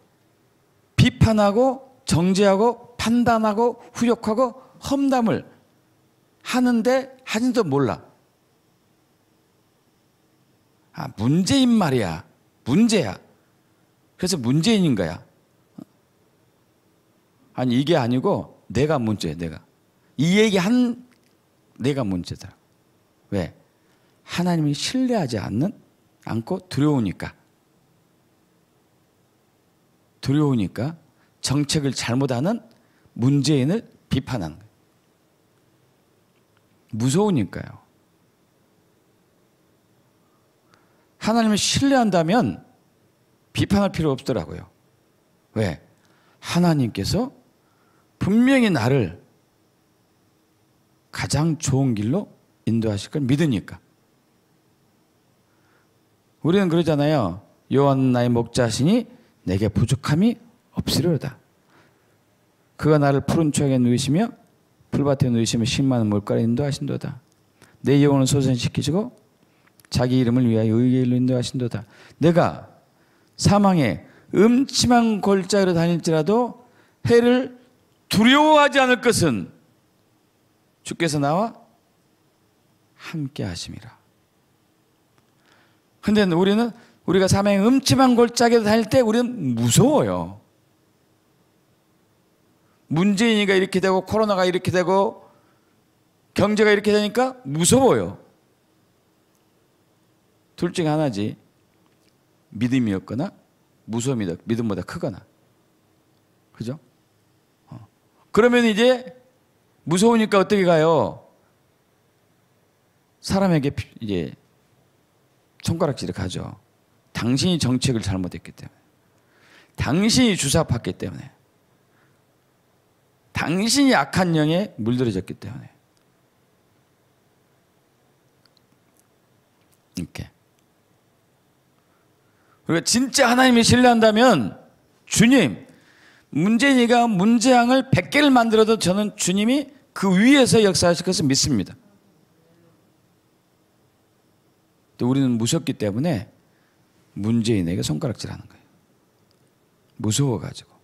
비판하고 정죄하고 판단하고 후욕하고 험담을 하는데 하진도 몰라. 문제인 말이야. 문제야. 그래서 문제인인 거야. 아니 이게 아니고 내가 문제야. 내가. 이 얘기한 내가 문제다. 왜? 하나님이 신뢰하지 않고 두려우니까. 정책을 잘못하는 문재인을 비판하는 거예요. 무서우니까요. 하나님을 신뢰한다면 비판할 필요 없더라고요. 왜? 하나님께서 분명히 나를 가장 좋은 길로 인도하실 걸 믿으니까. 우리는 그러잖아요. 여호와는 나의 목자시니 내게 부족함이 없으리로다. 그가 나를 푸른 초약에 누이시며 풀밭에 누이시며 쉴만한 물가에 인도하신도다. 내 영혼을 소생시키시고 자기 이름을 위하여 의의 길로 인도하신도다. 내가 사망의 음침한 골짜기로 다닐지라도 해를 두려워하지 않을 것은 주께서 나와 함께 하심이라. 근데 우리가 삶의 음침한 골짜기로 다닐 때 우리는 무서워요. 문재인이가 이렇게 되고 코로나가 이렇게 되고 경제가 이렇게 되니까 무서워요. 둘 중에 하나지. 믿음이었거나 무서움이 믿음보다 크거나. 그죠? 그러면 이제 무서우니까 어떻게 가요? 사람에게 이제 손가락질을 가죠. 당신이 정책을 잘못했기 때문에, 당신이 주사팠기 때문에, 당신이 악한 영에 물들어졌기 때문에. 이렇게. 우리가 진짜 하나님을 신뢰한다면 주님, 문재인이가 문재앙을 100개를 만들어도 저는 주님이 그 위에서 역사하실 것을 믿습니다. 또 우리는 무섭기 때문에 문재인에게 손가락질하는 거예요. 무서워가지고.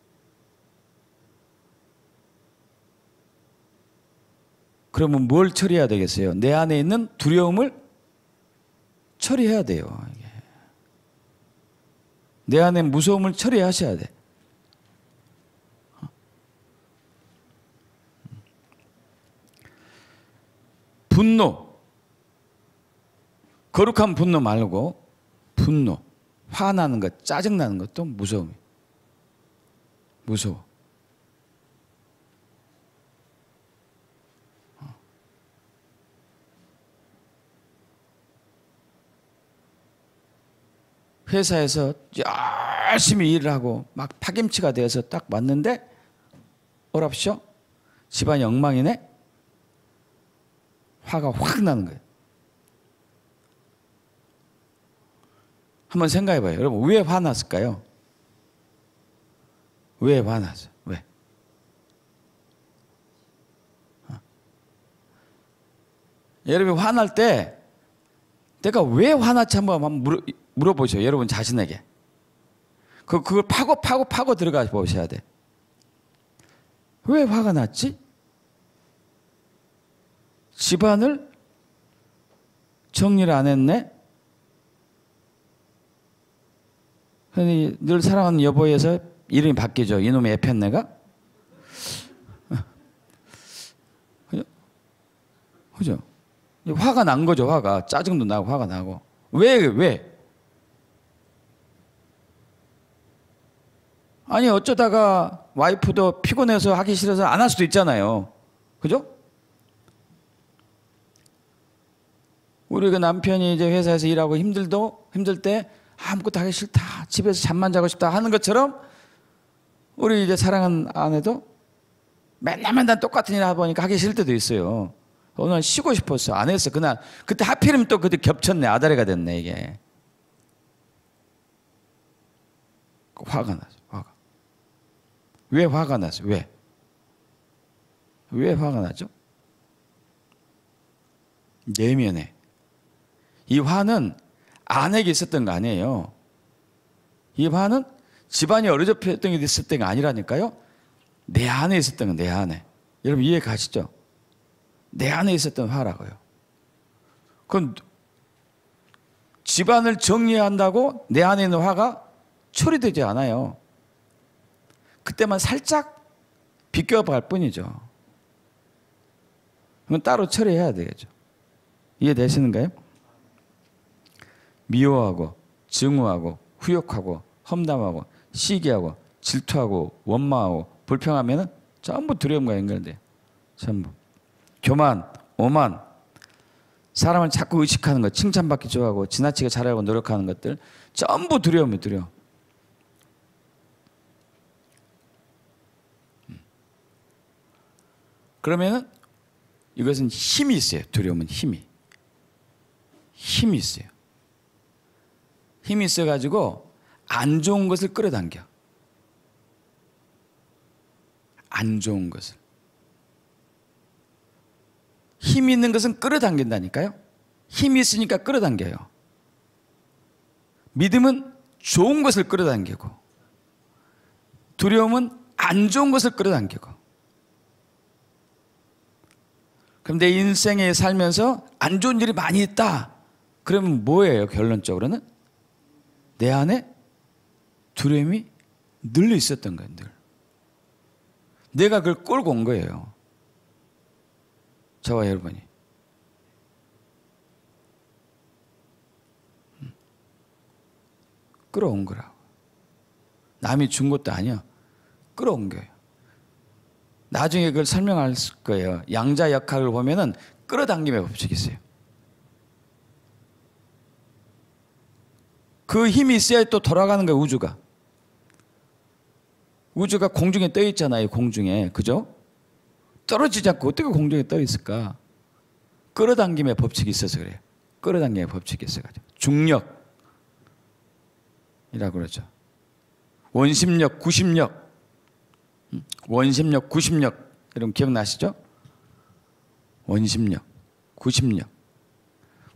그러면 뭘 처리해야 되겠어요? 내 안에 있는 두려움을 처리해야 돼요. 내 안에 무서움을 처리하셔야 돼. 분노. 거룩한 분노 말고 분노. 화나는 것, 짜증나는 것도 무서움이에요. 무서워. 회사에서 열심히 일을 하고 막 파김치가 되어서 딱 왔는데 어랍쇼? 집안이 엉망이네? 화가 확 나는 거예요. 한번 생각해 봐요. 여러분 왜 화났을까요? 왜 화났어요? 왜? 여러분이 화날 때 내가 왜 화났지 한번 물어보세요. 여러분 자신에게. 그걸 파고 들어가 보셔야 돼. 왜 화가 났지? 집안을 정리를 안 했네? 늘 사랑하는 여보에서 이름이 바뀌죠. 이놈의 애편내가? 그죠? 화가 난 거죠. 화가. 짜증도 나고 화가 나고. 왜? 아니 어쩌다가 와이프도 피곤해서 하기 싫어서 안 할 수도 있잖아요. 그죠? 우리 그 남편이 이제 회사에서 일하고 힘들 때 아무것도 하기 싫다. 집에서 잠만 자고 싶다 하는 것처럼 우리 이제 사랑하는 아내도 맨날 똑같은 일 하다 보니까 하기 싫을 때도 있어요. 오늘 쉬고 싶었어. 안 했어. 그때 하필이면 또 그때 겹쳤네. 아다리가 됐네, 이게. 화가 나죠, 화가. 왜 화가 나죠? 왜 화가 나죠? 내면에. 이 화는 아내에게 있었던 거 아니에요. 이 화는 집안이 어려졌던 게 있었던 게 아니라니까요. 내 안에 있었던 거, 내 안에. 여러분 이해 가시죠? 내 안에 있었던 화라고요. 그건 집안을 정리한다고 내 안에 있는 화가 처리되지 않아요. 그때만 살짝 비껴갈 뿐이죠. 그건 따로 처리해야 되겠죠. 이해되시는가요? 미워하고 증오하고 후욕하고 험담하고 시기하고 질투하고 원망하고 불평하면 전부 두려움과 연결돼요. 전부. 교만, 오만, 사람을 자꾸 의식하는 것, 칭찬받기 좋아하고 지나치게 잘하려고 노력하는 것들 전부 두려움이에요. 두려움. 그러면은 이것은 힘이 있어요. 두려움은 힘이 있어요. 힘이 있어가지고 안 좋은 것을 끌어당겨. 안 좋은 것을. 힘이 있는 것은 끌어당긴다니까요. 힘이 있으니까 끌어당겨요. 믿음은 좋은 것을 끌어당기고 두려움은 안 좋은 것을 끌어당기고. 그럼 내 인생에 살면서 안 좋은 일이 많이 있다. 그러면 뭐예요? 결론적으로는 내 안에 두려움이 늘 있었던 거예요. 늘. 내가 그걸 끌고 온 거예요. 저와 여러분이. 끌어온 거라고. 남이 준 것도 아니야. 끌어온 거예요. 나중에 그걸 설명할 거예요. 양자 역학을 보면은 끌어당김의 법칙이 있어요. 그 힘이 있어야 또 돌아가는 거예요, 우주가. 우주가 공중에 떠 있잖아요, 공중에. 그죠? 떨어지지 않고 어떻게 공중에 떠 있을까? 끌어당김의 법칙이 있어서 그래요. 끌어당김의 법칙이 있어가지고. 중력이라고 그러죠. 원심력, 구심력. 원심력, 구심력. 여러분 기억나시죠? 원심력, 구심력.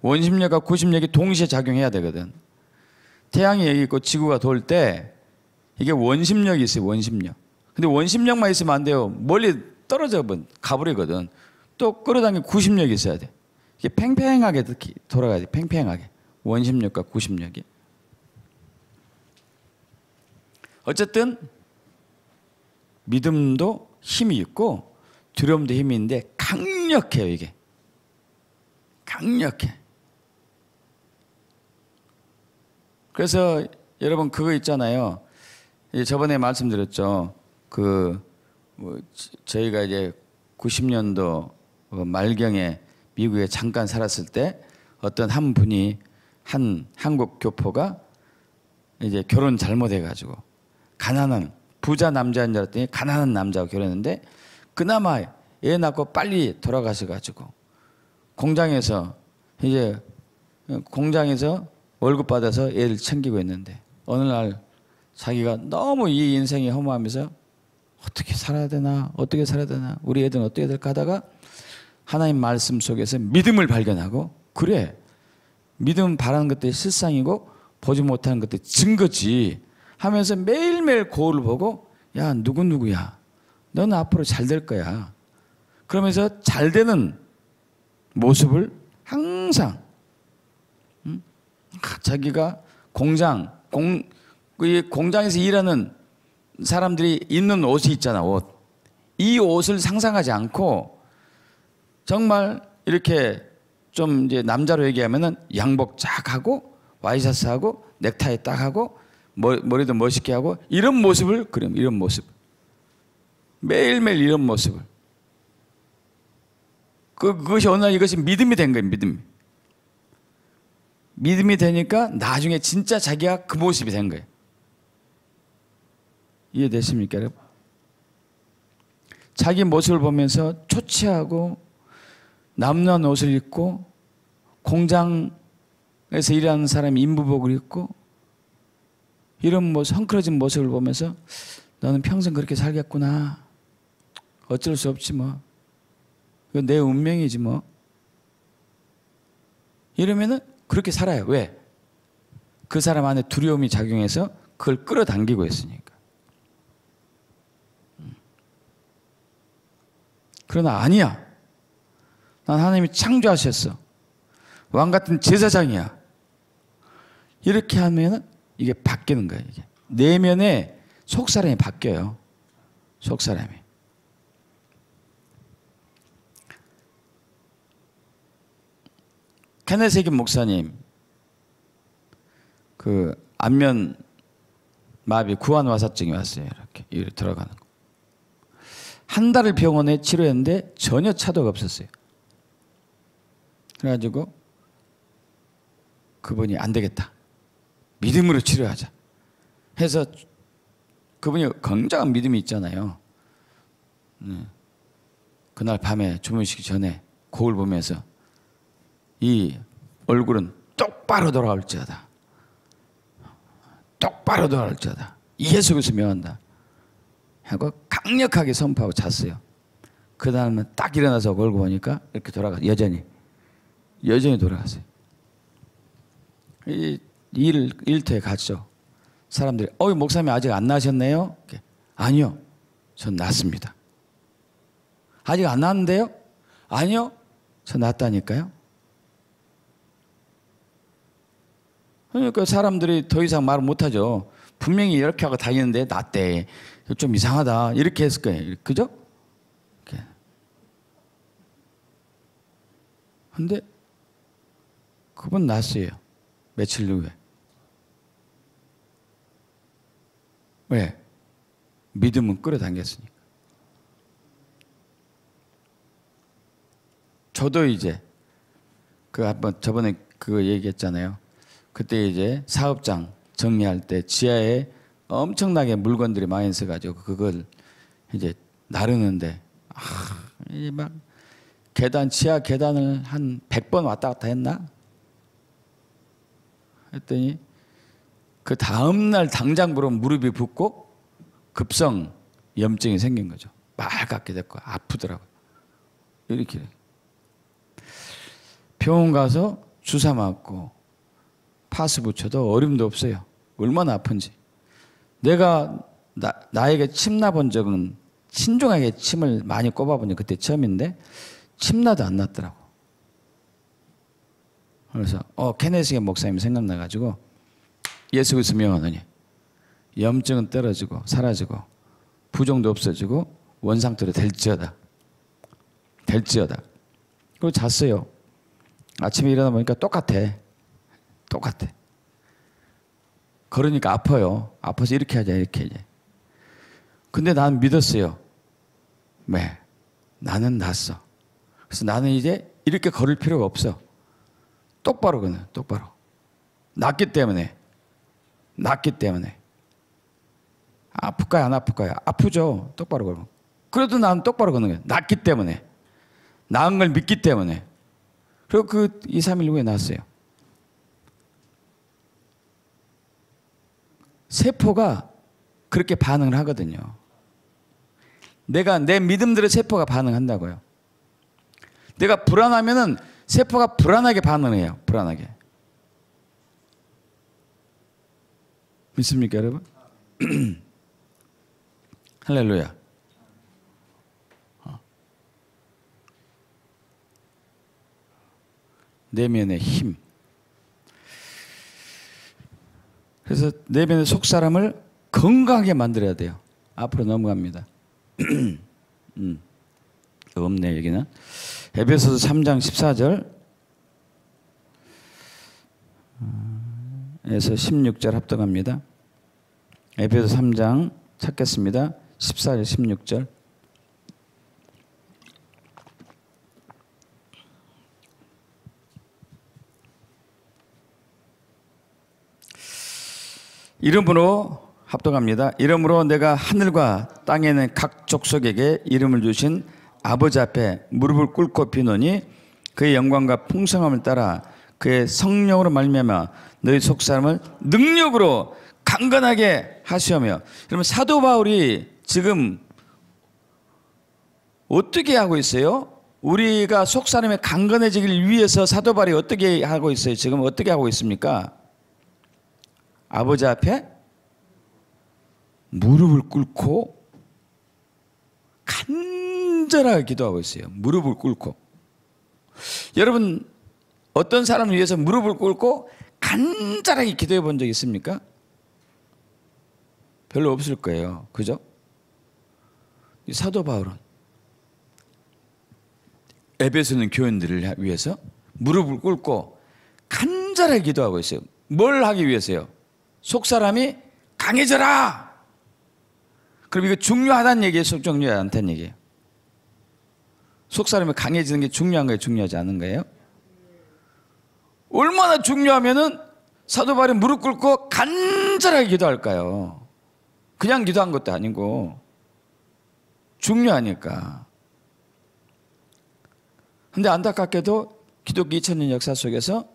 원심력과 구심력이 동시에 작용해야 되거든. 태양이 여기 있고 지구가 돌 때 이게 원심력이 있어요. 원심력. 근데 원심력만 있으면 안 돼요. 멀리 떨어져 가버리거든. 또 끌어당기는 구심력이 있어야 돼. 이게 팽팽하게 돌아가야 돼. 팽팽하게. 원심력과 구심력이. 어쨌든 믿음도 힘이 있고 두려움도 힘이 있는데 강력해요. 이게. 강력해. 그래서 여러분 그거 있잖아요. 저번에 말씀드렸죠. 저희가 이제 90년도 말경에 미국에 잠깐 살았을 때 어떤 한 분이 한 한국 교포가 이제 결혼 잘못해가지고 가난한 부자 남자인 줄 알았더니 가난한 남자하고 결혼했는데 그나마 애 낳고 빨리 돌아가셔가지고 공장에서 월급 받아서 애를 챙기고 있는데 어느 날 자기가 너무 이 인생이 허무하면서 어떻게 살아야 되나 우리 애들은 어떻게 될까 하다가 하나님 말씀 속에서 믿음을 발견하고 그래 믿음 바라는 것들이 실상이고 보지 못하는 것들이 증거지 하면서 매일매일 거울을 보고 야 누구야 너는 앞으로 잘 될 거야 그러면서 잘 되는 모습을 항상 자기가 공장에서 일하는 사람들이 입는 옷이 있잖아, 옷. 이 옷을 상상하지 않고 정말 이렇게 좀 이제 남자로 얘기하면은 양복 쫙 하고 와이셔츠 하고 넥타이 딱 하고 머리도 멋있게 하고 이런 모습을 그럼 이런 모습. 매일매일 이런 모습을. 그것이 어느 날 이것이 믿음이 된 거예요, 믿음. 믿음이 되니까 나중에 진짜 자기가 그 모습이 된 거예요. 이해되십니까, 여러분? 자기 모습을 보면서 초췌하고 남루한 옷을 입고 공장에서 일하는 사람이 인부복을 입고 이런 모습, 헝클어진 모습을 보면서 너는 평생 그렇게 살겠구나. 어쩔 수 없지 뭐. 이건 내 운명이지 뭐. 이러면은 그렇게 살아요. 왜? 그 사람 안에 두려움이 작용해서 그걸 끌어당기고 있으니까. 그러나 아니야. 난 하나님이 창조하셨어. 왕 같은 제사장이야. 이렇게 하면은 이게 바뀌는 거예요. 이게. 내면에 속사람이 바뀌어요. 속사람이. 케네스 해긴 목사님 그 안면 마비 구안와사증이 왔어요. 이렇게 들어가는 거. 한 달을 병원에 치료했는데 전혀 차도가 없었어요. 그래가지고 그분이 안 되겠다. 믿음으로 치료하자. 해서 그분이 굉장한 믿음이 있잖아요. 그날 밤에 주무시기 전에 거울 보면서 이 얼굴은 똑바로 돌아올지어다. 똑바로 돌아올지어다. 예수께서 명한다. 하고 강력하게 선포하고 잤어요. 그 다음에 딱 일어나서 걸고 보니까 이렇게 돌아가서 여전히 돌아갔어요. 일터에 갔죠. 사람들이 목사님 아직 안 나셨네요. 아니요, 전 낫습니다. 아직 안 낫는데요? 아니요, 저 낫다니까요. 그러니까 사람들이 더 이상 말을 못하죠. 분명히 이렇게 하고 다니는데 낫대. 좀 이상하다. 이렇게 했을 거예요. 그죠? 근데 그분 낫어요. 며칠 후에. 왜? 믿음은 끌어당겼으니까. 저도 이제 그 한번 저번에 그거 얘기했잖아요. 그때 이제 사업장 정리할 때 지하에 엄청나게 물건들이 많이 있어가지고 그걸 이제 나르는데 이제 막 지하 계단을 한 100번 왔다 갔다 했나? 했더니 그 다음날 당장부로 무릎이 붓고 급성 염증이 생긴 거죠. 빨갛게 됐고 아프더라고요. 이렇게 병원 가서 주사 맞고 파스 붙여도 어림도 없어요. 얼마나 아픈지. 내가 나에게 침 나본 적은 신중하게 침을 많이 꼽아본 적 그때 처음인데 침 나도 안 났더라고. 그래서 케네스게 목사님 생각나가지고 예수 그리스도 명하노니 염증은 떨어지고 사라지고 부종도 없어지고 원상태로 될지어다. 그리고 잤어요. 아침에 일어나 보니까 똑같아. 그러니까 아파요. 아파서 이렇게 하자. 근데 난 믿었어요. 왜? 나는 낫어. 그래서 나는 이제 이렇게 걸을 필요가 없어. 똑바로 그는 똑바로. 낫기 때문에. 아플까요? 안 아플까요? 아프죠. 똑바로 걸면. 그래도 나는 똑바로 걷는 거예요. 낫기 때문에. 나은 걸 믿기 때문에. 그리고 그 2, 3일 후에 났어요. 세포가 그렇게 반응을 하거든요. 내 믿음대로 세포가 반응한다고요. 내가 불안하면은 세포가 불안하게 반응해요. 불안하게. 믿습니까, 여러분? 할렐루야. 내면의 힘. 그래서 내면의 속사람을 건강하게 만들어야 돼요. 앞으로 넘어갑니다. 없네 여기는. 에베소서 3장 14절 에서 16절 합독합니다. 에베소 3장 찾겠습니다. 14절 16절. 이름으로 합독합니다. 이름으로 내가 하늘과 땅에 있는 각 족속에게 이름을 주신 아버지 앞에 무릎을 꿇고 비노니 그의 영광과 풍성함을 따라 그의 성령으로 말미암아 너희 속사람을 능력으로 강건하게 하시오며. 여러분 사도 바울이 지금 어떻게 하고 있어요? 우리가 속사람이 강건해지길 위해서 사도 바울이 어떻게 하고 있어요? 지금 어떻게 하고 있습니까? 아버지 앞에 무릎을 꿇고 간절하게 기도하고 있어요. 무릎을 꿇고. 여러분 어떤 사람을 위해서 무릎을 꿇고 간절하게 기도해 본 적 있습니까? 별로 없을 거예요. 그죠? 사도 바울은 에베소 있는 교인들을 위해서 무릎을 꿇고 간절하게 기도하고 있어요. 뭘 하기 위해서요? 속사람이 강해져라. 그럼 이거 중요하다는 얘기예요? 중요하지 않다는 얘기예요? 속사람이 강해지는 게 중요한 거예요? 중요하지 않은 거예요? 얼마나 중요하면은 사도 바울이 무릎 꿇고 간절하게 기도할까요? 그냥 기도한 것도 아니고 중요하니까. 근데 안타깝게도 기독교 2000년 역사 속에서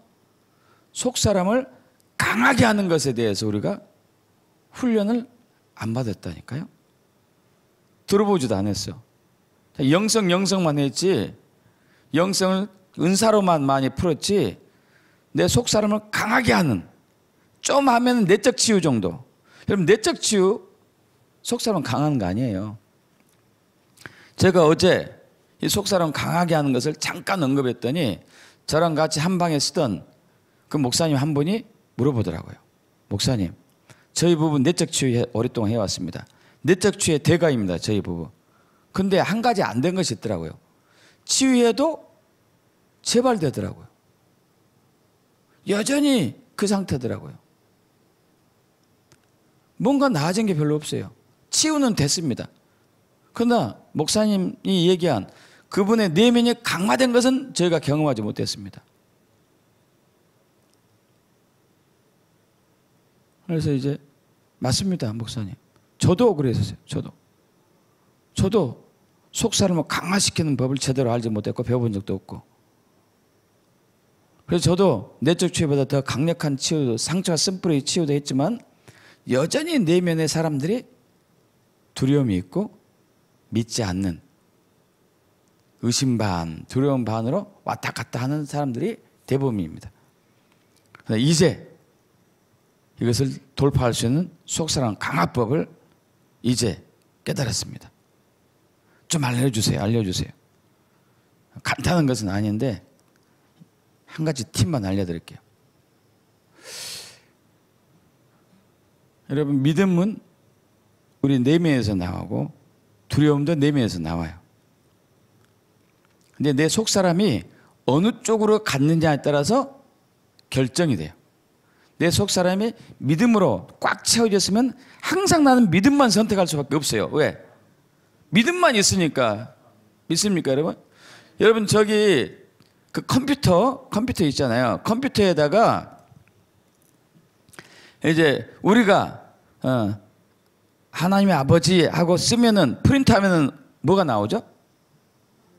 속사람을 강하게 하는 것에 대해서 우리가 훈련을 안 받았다니까요. 들어보지도 않았어. 영성만 했지, 영성을 은사로만 많이 풀었지, 내 속사람을 강하게 하는, 좀 하면 내적 치유 정도. 여러분 내적 치유 속사람은 강한 거 아니에요. 제가 어제 이 속사람 강하게 하는 것을 잠깐 언급했더니 저랑 같이 한 방에 쓰던 그 목사님 한 분이 물어보더라고요. 목사님, 저희 부부 내적 치유 오랫동안 해왔습니다. 내적 치유의 대가입니다. 저희 부부. 근데 한 가지 안 된 것이 있더라고요. 치유해도 재발되더라고요. 여전히 그 상태더라고요. 뭔가 나아진 게 별로 없어요. 치유는 됐습니다. 그러나 목사님이 얘기한 그분의 내면이 강화된 것은 저희가 경험하지 못했습니다. 그래서 이제 맞습니다, 목사님. 저도 그랬었어요. 저도 속사람을 강화시키는 법을 제대로 알지 못했고 배워본 적도 없고. 그래서 저도 내적 치유보다 더 강력한 치유도, 상처와 쓴뿌리 치유도 했지만 여전히 내면의 사람들이 두려움이 있고 믿지 않는, 의심 반, 두려움 반으로 왔다 갔다 하는 사람들이 대부분입니다. 이제 이것을 돌파할 수 있는 속사람 강화법을 이제 깨달았습니다. 좀 알려주세요. 간단한 것은 아닌데 한 가지 팁만 알려드릴게요. 여러분, 믿음은 우리 내면에서 나오고 두려움도 내면에서 나와요. 근데 내 속사람이 어느 쪽으로 갔느냐에 따라서 결정이 돼요. 내 속사람이 믿음으로 꽉 채워졌으면 항상 나는 믿음만 선택할 수밖에 없어요. 왜? 믿음만 있으니까. 믿습니까, 여러분? 여러분, 저기 그 컴퓨터 있잖아요. 컴퓨터에다가 이제 우리가 하나님의 아버지 하고 쓰면은, 프린트하면은 뭐가 나오죠?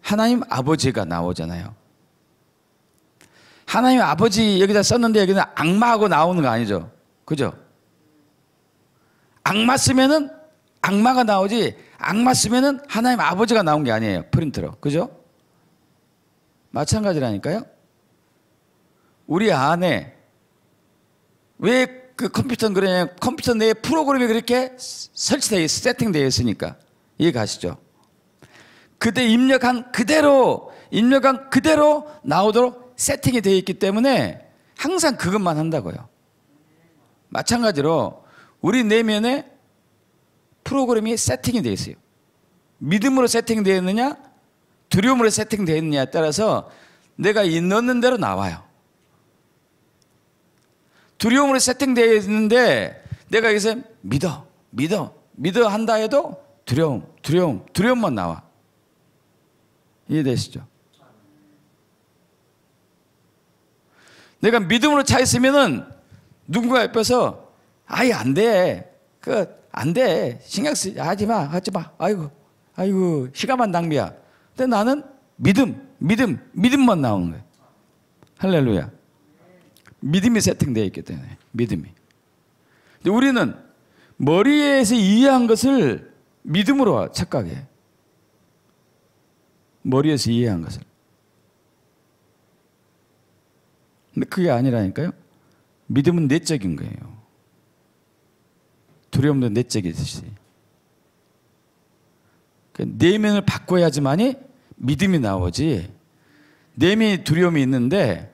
하나님 아버지가 나오잖아요. 하나님 아버지 여기다 썼는데 여기는 악마하고 나오는 거 아니죠? 그죠? 악마 쓰면은 악마가 나오지, 악마 쓰면은 하나님 아버지가 나온 게 아니에요. 프린트로. 그죠? 마찬가지라니까요. 우리 안에 왜 그 컴퓨터는 그러냐? 컴퓨터 내에 프로그램이 그렇게 설치되어 있어, 세팅되어 있으니까. 이해가시죠? 그때 입력한 그대로 나오도록 세팅이 되어 있기 때문에 항상 그것만 한다고요. 마찬가지로 우리 내면에 프로그램이 세팅이 되어 있어요. 믿음으로 세팅되어 있느냐, 두려움으로 세팅되어 있느냐에 따라서 내가 넣는 대로 나와요. 두려움으로 세팅되어 있는데 내가 여기서 믿어 한다 해도 두려움만 나와. 이해되시죠? 내가 믿음으로 차 있으면은 누군가 옆에서 아예 안 돼. 안 돼. 신경 쓰지 하지 마. 아이고 시간만 낭비야. 근데 나는 믿음만 나오는 거예요. 할렐루야. 믿음이 세팅되어 있기 때문에. 믿음이. 근데 우리는 머리에서 이해한 것을 믿음으로 착각해. 머리에서 이해한 것을. 근데 그게 아니라니까요. 믿음은 내적인 거예요. 두려움도 내적이듯이. 내면을 바꿔야지만이 믿음이 나오지. 내면이 두려움이 있는데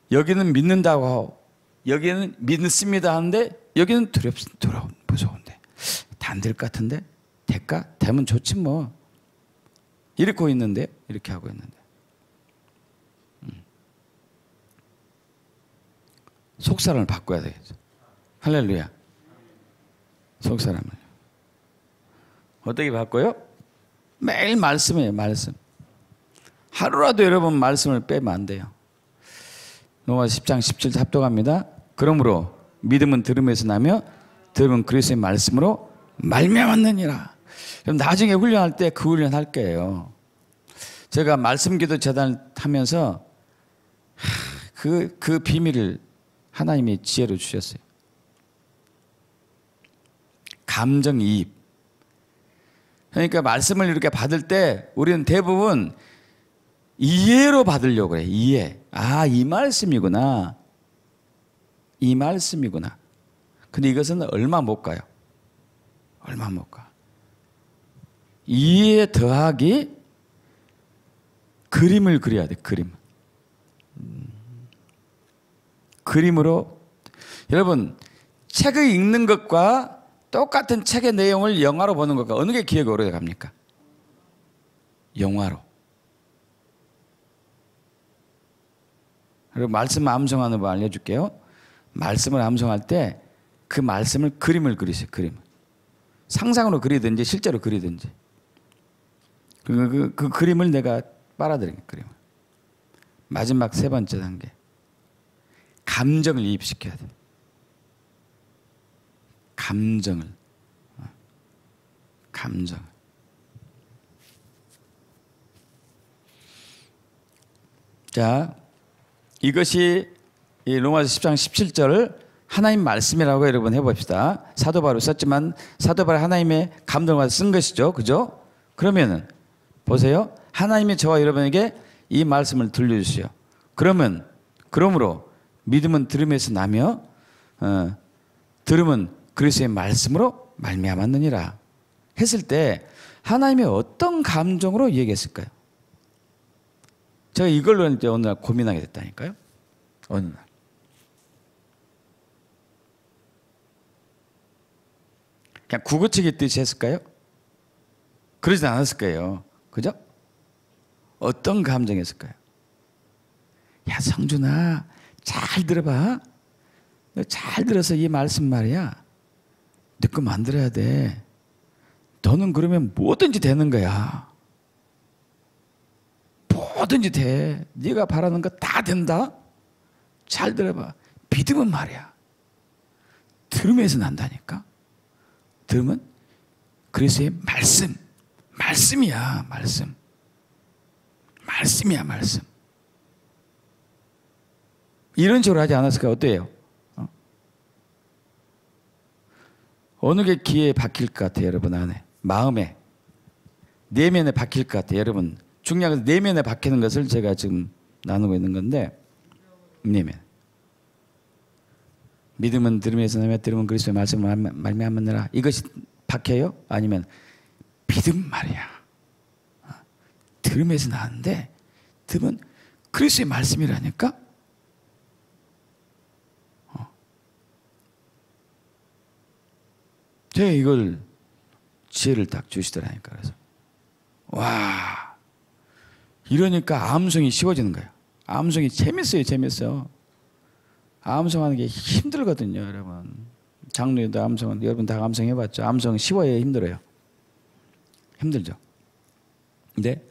여기는 믿는다고 하고 여기는 믿습니다 하는데 여기는 두려움, 무서운데 다 안 될 것 같은데 될까? 되면 좋지 뭐. 이렇게 있는데 이렇게 하고 있는데. 속사람을 바꿔야 되겠죠. 할렐루야. 속사람을 어떻게 바꿔요? 매일 말씀이에요. 말씀. 하루라도 여러분 말씀을 빼면 안 돼요. 로마서 10장 17절 합독합니다. 그러므로 믿음은 들음에서 나며 들음은 그리스도의 말씀으로 말미암았느니라. 그럼 나중에 훈련할 때 그 훈련 할 거예요. 제가 말씀기도 재단 하면서 그 비밀을 하나님이 지혜로 주셨어요. 감정이입. 그러니까 말씀을 이렇게 받을 때 우리는 대부분 이해로 받으려고 그래. 이해. 아, 이 말씀이구나. 근데 이것은 얼마 못 가요. 얼마 못 가. 이에 더하기 그림을 그려야 돼. 그림. 그림으로. 여러분, 책을 읽는 것과 똑같은 책의 내용을 영화로 보는 것과 어느 게 기억이 오래 갑니까? 영화로. 그리고 말씀 암송하는 법 알려줄게요. 말씀을 암송할 때 그 말씀을 그림을 그리세요. 그림. 상상으로 그리든지 실제로 그리든지. 그 그림을 내가 빨아들이는 그림을. 마지막 세 번째 단계. 감정을 이입시켜야 돼. 감정을. 감정. 자, 이것이 이 로마서 10장 17절을 하나님 말씀이라고 여러분 해봅시다. 사도 바울이 썼지만 사도 바울이 하나님의 감동을 받아 쓴 것이죠. 그죠? 그러면은 보세요. 하나님이 저와 여러분에게 이 말씀을 들려주세요. 그러므로 믿음은 들음에서 나며 들음은 그리스도의 말씀으로 말미암았느니라 했을 때 하나님이 어떤 감정으로 얘기했을까요? 제가 이걸로 이제 어느 날 고민하게 됐다니까요. 어느 날. 그냥 구구치기 뜻이 했을까요? 그러지 않았을 거예요. 그죠? 어떤 감정이었을까요? 야, 성준아, 잘 들어봐. 너 잘 들어서 이 말씀 말이야. 너 거 만들어야 돼. 너는 그러면 뭐든지 되는 거야. 뭐든지 돼. 네가 바라는 거 다 된다. 잘 들어봐. 믿음은 말이야. 들음에서 난다니까. 들으면 그리스도의 말씀. 말씀이야. 말씀. 말씀이야. 말씀. 이런 식으로 하지 않았을까? 어때요? 어느 게 귀에 박힐 것 같아요? 여러분 안에. 마음에. 내면에 박힐 것 같아요. 여러분. 중요한 것은 내면에 박히는 것을 제가 지금 나누고 있는 건데 내면. 믿음은 들음에서 나며 들음은 그리스도의 말씀을 말미암느니라. 이것이 박혀요? 아니면 믿음 말이야. 들음에서 나는데 들음은 그리스도의 말씀이라니까. 제가 이걸 지혜를 딱 주시더라니까. 그래서 와, 이러니까 암송이 쉬워지는 거예요. 암송이 재밌어요. 재밌어요. 암송하는 게 힘들거든요, 여러분. 장로님도 암송은 여러분 다 암송해봤죠. 암송은 쉬워요, 힘들어요? 힘들죠. 근데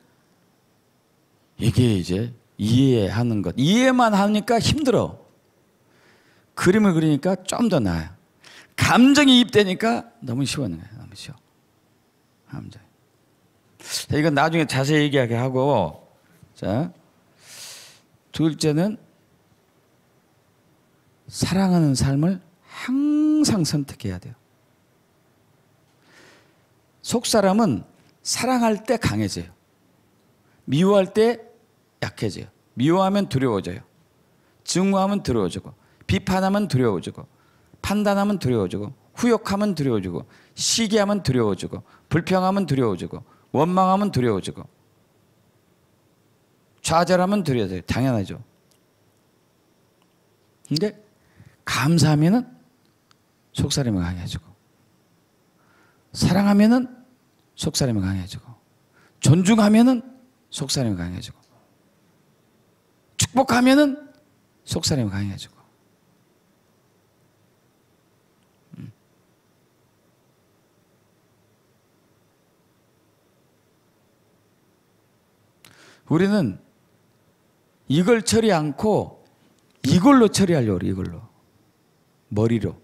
이게 이제 이해하는 것. 이해만 하니까 힘들어. 그림을 그리니까 좀 더 나아요. 감정이 입되니까 너무 쉬워하는 거예요. 너무 쉬워. 감정. 자, 이건 나중에 자세히 얘기하고. 자, 둘째는 사랑하는 삶을 항상 선택해야 돼요. 속사람은 사랑할 때 강해져요. 미워할 때 약해져요. 미워하면 두려워져요. 증오하면 두려워지고, 비판하면 두려워지고, 판단하면 두려워지고, 후욕하면 두려워지고, 시기하면 두려워지고, 불평하면 두려워지고, 원망하면 두려워지고, 좌절하면 두려워져요. 당연하죠. 근데 감사하면은 속사람이 강해지고, 사랑하면은 속사람이 강해지고, 존중하면은 속사람이 강해지고, 축복하면은 속사람이 강해지고. 우리는 이걸 처리 않고 이걸로 처리하려고 그래. 이걸로. 머리로,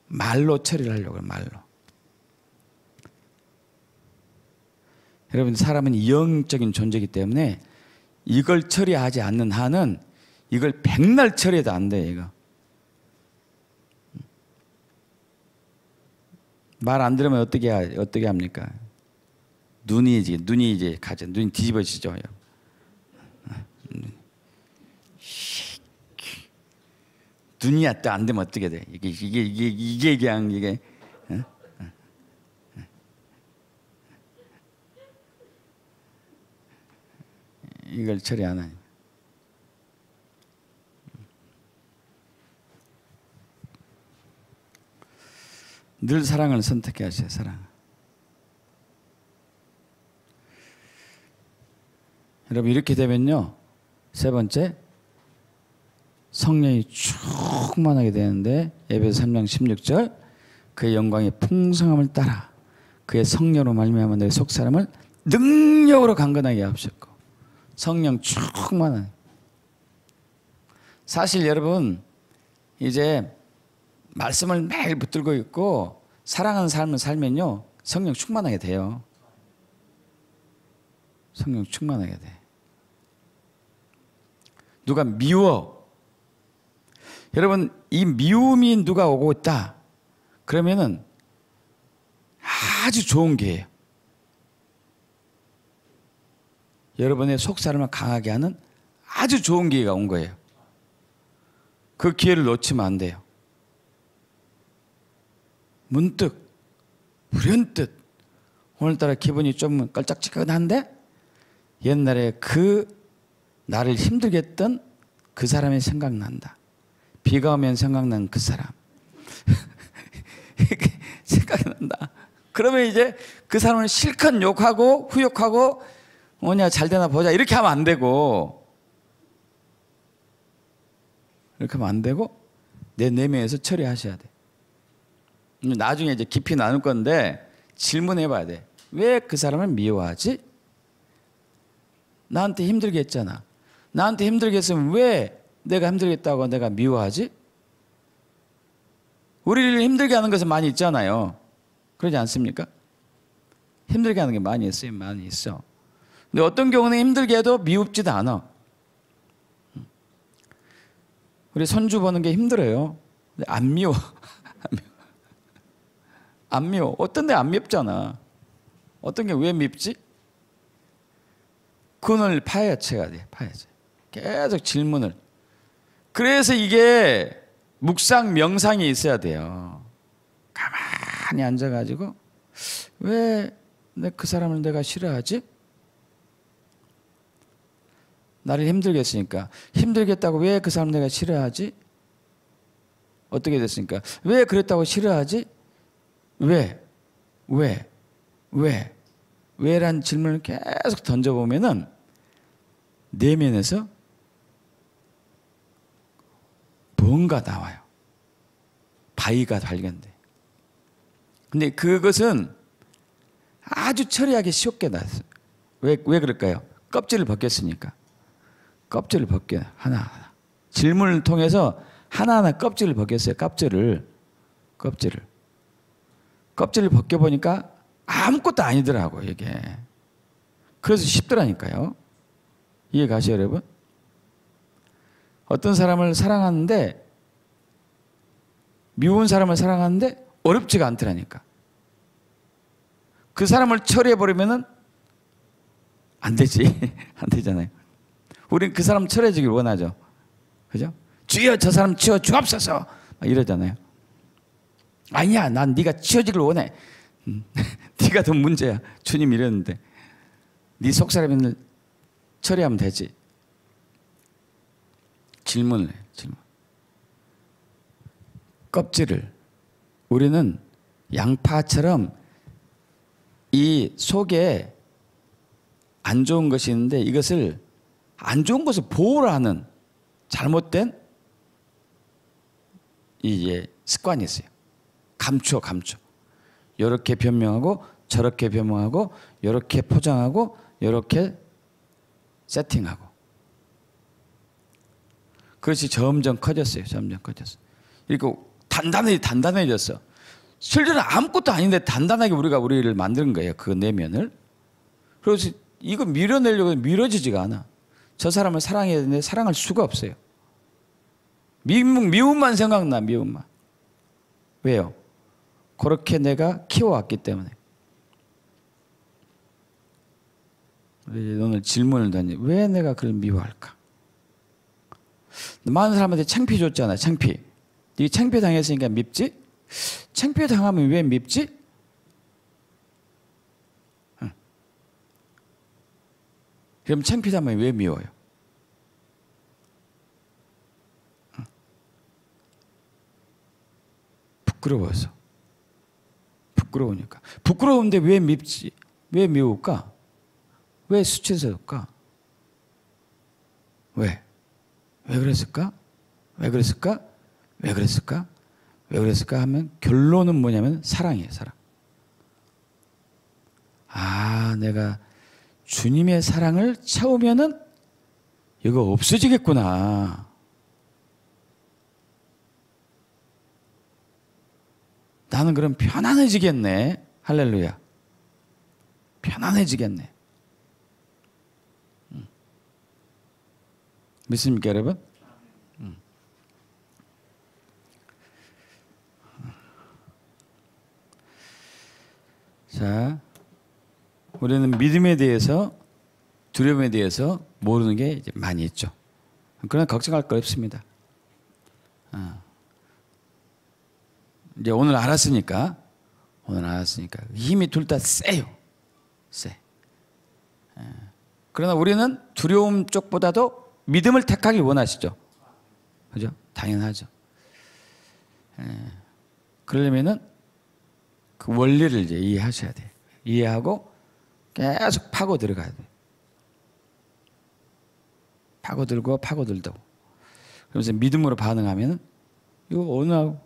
말로 처리를 하려고 해요. 말로. 여러분, 사람은 영적인 존재이기 때문에 이걸 처리하지 않는 한은 이걸 백날 처리해도 안 돼. 이거 말 안 들으면 어떻게 합니까? 눈이 이제 가죠. 눈이 뒤집어지죠. 준이야 또 안 되면 어떻게 돼? 이게 그냥 이게 어? 이걸 처리 안 하니. 늘 사랑을 선택해 하세요. 사랑. 여러분 이렇게 되면요. 세 번째 성령이 충만하게 되는데 에베소 3장 16절 그의 영광의 풍성함을 따라 그의 성령으로 말미암아 너희 속사람을 능력으로 강건하게 하셨고 성령 충만한. 사실 여러분 이제 말씀을 매일 붙들고 있고 사랑하는 삶을 살면요 성령 충만하게 돼요. 성령 충만하게 돼. 누가 미워. 여러분 이 미움이 누가 오고 있다. 그러면은 아주 좋은 기회예요. 여러분의 속사람을 강하게 하는 아주 좋은 기회가 온 거예요. 그 기회를 놓치면 안 돼요. 문득 불현듯 오늘따라 기분이 좀 깔짝지근한데 옛날에 그 나를 힘들게 했던 그 사람이 생각난다. 비가 오면 생각난 그 사람. 생각이 난다. 그러면 이제 그 사람을 실컷 욕하고 후욕하고 뭐냐 잘 되나 보자 이렇게 하면 안 되고 이렇게 하면 안 되고 내 내면에서 처리하셔야 돼. 나중에 이제 깊이 나눌 건데 질문해 봐야 돼. 왜 그 사람을 미워하지? 나한테 힘들게 했잖아. 나한테 힘들게 했으면 왜 내가 힘들겠다고 내가 미워하지? 우리를 힘들게 하는 것은 많이 있잖아요. 그러지 않습니까? 힘들게 하는 게 많이 있어요. 많이 있어. 근데 어떤 경우는 힘들게 해도 미웁지도 않아. 우리 손주 보는 게 힘들어요. 근데 안 미워. 안 미워. 어떤 데 안 밉잖아. 어떤 게 왜 밉지? 그걸 파헤쳐야 돼. 파헤쳐. 계속 질문을. 그래서 이게 묵상 명상이 있어야 돼요. 가만히 앉아가지고 왜 그 사람을 내가 싫어하지? 나를 힘들게 했으니까. 힘들게 했다고 왜 그 사람을 내가 싫어하지? 어떻게 됐으니까. 왜 그랬다고 싫어하지? 왜? 왜란 질문을 계속 던져보면은 내면에서 뭔가 나와요. 바위가 발견돼. 근데 그것은 아주 처리하기 쉽게 나왔어요. 왜 그럴까요? 껍질을 벗겼으니까. 껍질을 벗겨 하나하나. 질문을 통해서 하나하나 껍질을 벗겼어요. 껍질을 벗겨보니까 아무것도 아니더라고요, 이게. 그래서 쉽더라니까요. 이해 가시죠, 여러분? 어떤 사람을 사랑하는데, 미운 사람을 사랑하는데 어렵지가 않더라니까. 그 사람을 처리해버리면은 안 되지. 안 되잖아요. 우린 그 사람 처리해주길 원하죠. 그죠? 주여 저 사람 치워 주옵소서. 막 이러잖아요. 아니야, 난 네가 치워지길 원해. 네가 더 문제야. 주님 이랬는데 네 속사람을 처리하면 되지. 질문을 해요. 질문. 껍질을 우리는 양파처럼 이 속에 안 좋은 것이 있는데 이것을 안 좋은 것을 보호를 하는 잘못된 이제 습관이 있어요. 감춰. 이렇게 변명하고 저렇게 변명하고 이렇게 포장하고 이렇게 세팅하고. 그것이 점점 커졌어요. 이렇게 단단해졌어. 실제로 아무것도 아닌데 단단하게 우리를 만드는 거예요. 그 내면을. 그래서 이거 밀어내려고 밀어지지가 않아. 저 사람을 사랑해야 되는데 사랑할 수가 없어요. 미움만 생각나. 미움만. 왜요? 그렇게 내가 키워왔기 때문에. 오늘 질문을 던져. 왜 내가 그걸 미워할까? 많은 사람한테 창피 줬잖아요. 창피. 네 창피당했으니까 밉지? 창피당하면 왜 밉지? 응. 그럼 창피하면 왜 미워요? 응. 부끄러워서. 부끄러우니까. 부끄러운데 왜 밉지? 왜 미울까? 왜 수치스러울까? 왜? 왜 그랬을까? 왜 그랬을까? 왜 그랬을까? 왜 그랬을까 하면 결론은 뭐냐면 사랑이에요, 사랑. 아, 내가 주님의 사랑을 채우면은 이거 없어지겠구나. 나는 그럼 편안해지겠네. 할렐루야. 편안해지겠네. 믿습니까, 여러분? 자, 우리는 믿음에 대해서, 두려움에 대해서 모르는 게 이제 많이 있죠. 그러나 걱정할 거 없습니다. 이제 오늘 알았으니까 힘이 둘 다 세요. 세. 그러나 우리는 두려움 쪽보다도 믿음을 택하길 원하시죠. 그죠? 당연하죠. 그러려면은 그 원리를 이제 이해하셔야 돼요. 이해하고 계속 파고 들어가야 돼요. 파고들고. 그러면서 믿음으로 반응하면은 이거 어느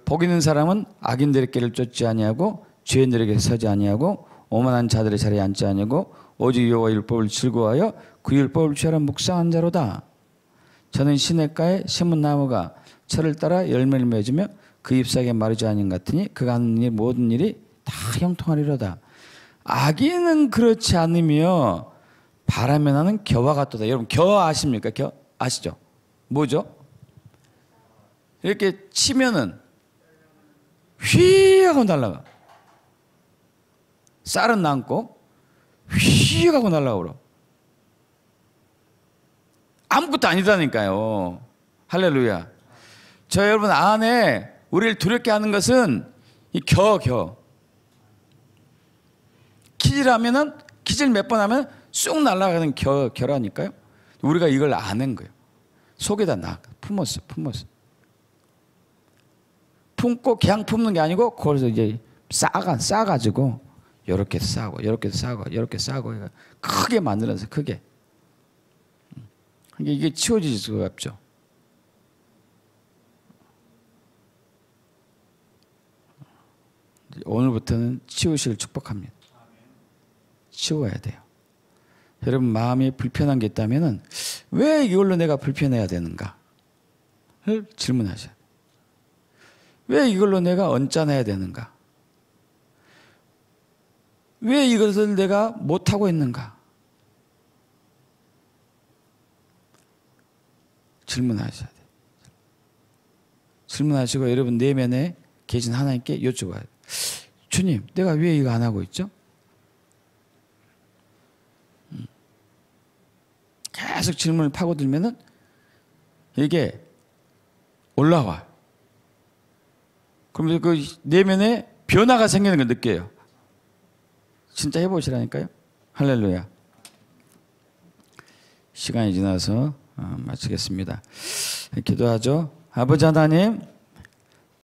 복 있는 사람은 악인들의 길을 쫓지 아니하고 죄인들에게 서지 아니하고 오만한 자들의 자리에 앉지 아니하고 오직 여호와 율법을 즐거워하여 그 율법을 취하라 묵상한 자로다. 저는 시냇가에 심은 나무가 철을 따라 열매를 맺으며 그 잎사귀에 마르지 아닌 같으니 그가 하는 일 모든 일이 다 형통하리로다. 악인은 그렇지 않으며 바람에 나는 겨와 같도다. 여러분 겨 아십니까? 겨 아시죠? 뭐죠? 이렇게 치면은 휘 하고 날아가. 쌀은 남고 휘 하고 날아가 버려. 아무것도 아니다니까요. 할렐루야. 저 여러분 안에 우리를 두렵게 하는 것은 이 겨. 키질하면은 키질 몇 번 하면 쑥 날아가는 겨라니까요. 우리가 이걸 아는 거예요. 속에다 품었어. 품고 그냥 품는 게 아니고 거기서 이제 싸가지고 이렇게 싸고 크게 만들어서 크게. 이게 치워질 수가 없죠. 오늘부터는 치우실 축복합니다. 치워야 돼요. 여러분 마음이 불편한 게 있다면은 왜 이걸로 내가 불편해야 되는가를 질문하셔야 돼요. 왜 이걸로 내가 언짢아야 되는가? 왜 이것을 내가 못하고 있는가? 질문하셔야 돼요. 질문하시고 여러분 내면에 계신 하나님께 여쭤봐요. 주님, 내가 왜 이거 안 하고 있죠? 계속 질문을 파고들면은 이게 올라와요. 그러면서 그 내면에 변화가 생기는 걸 느껴요. 진짜 해보시라니까요. 할렐루야. 시간이 지나서 마치겠습니다. 기도하죠. 아버지 하나님,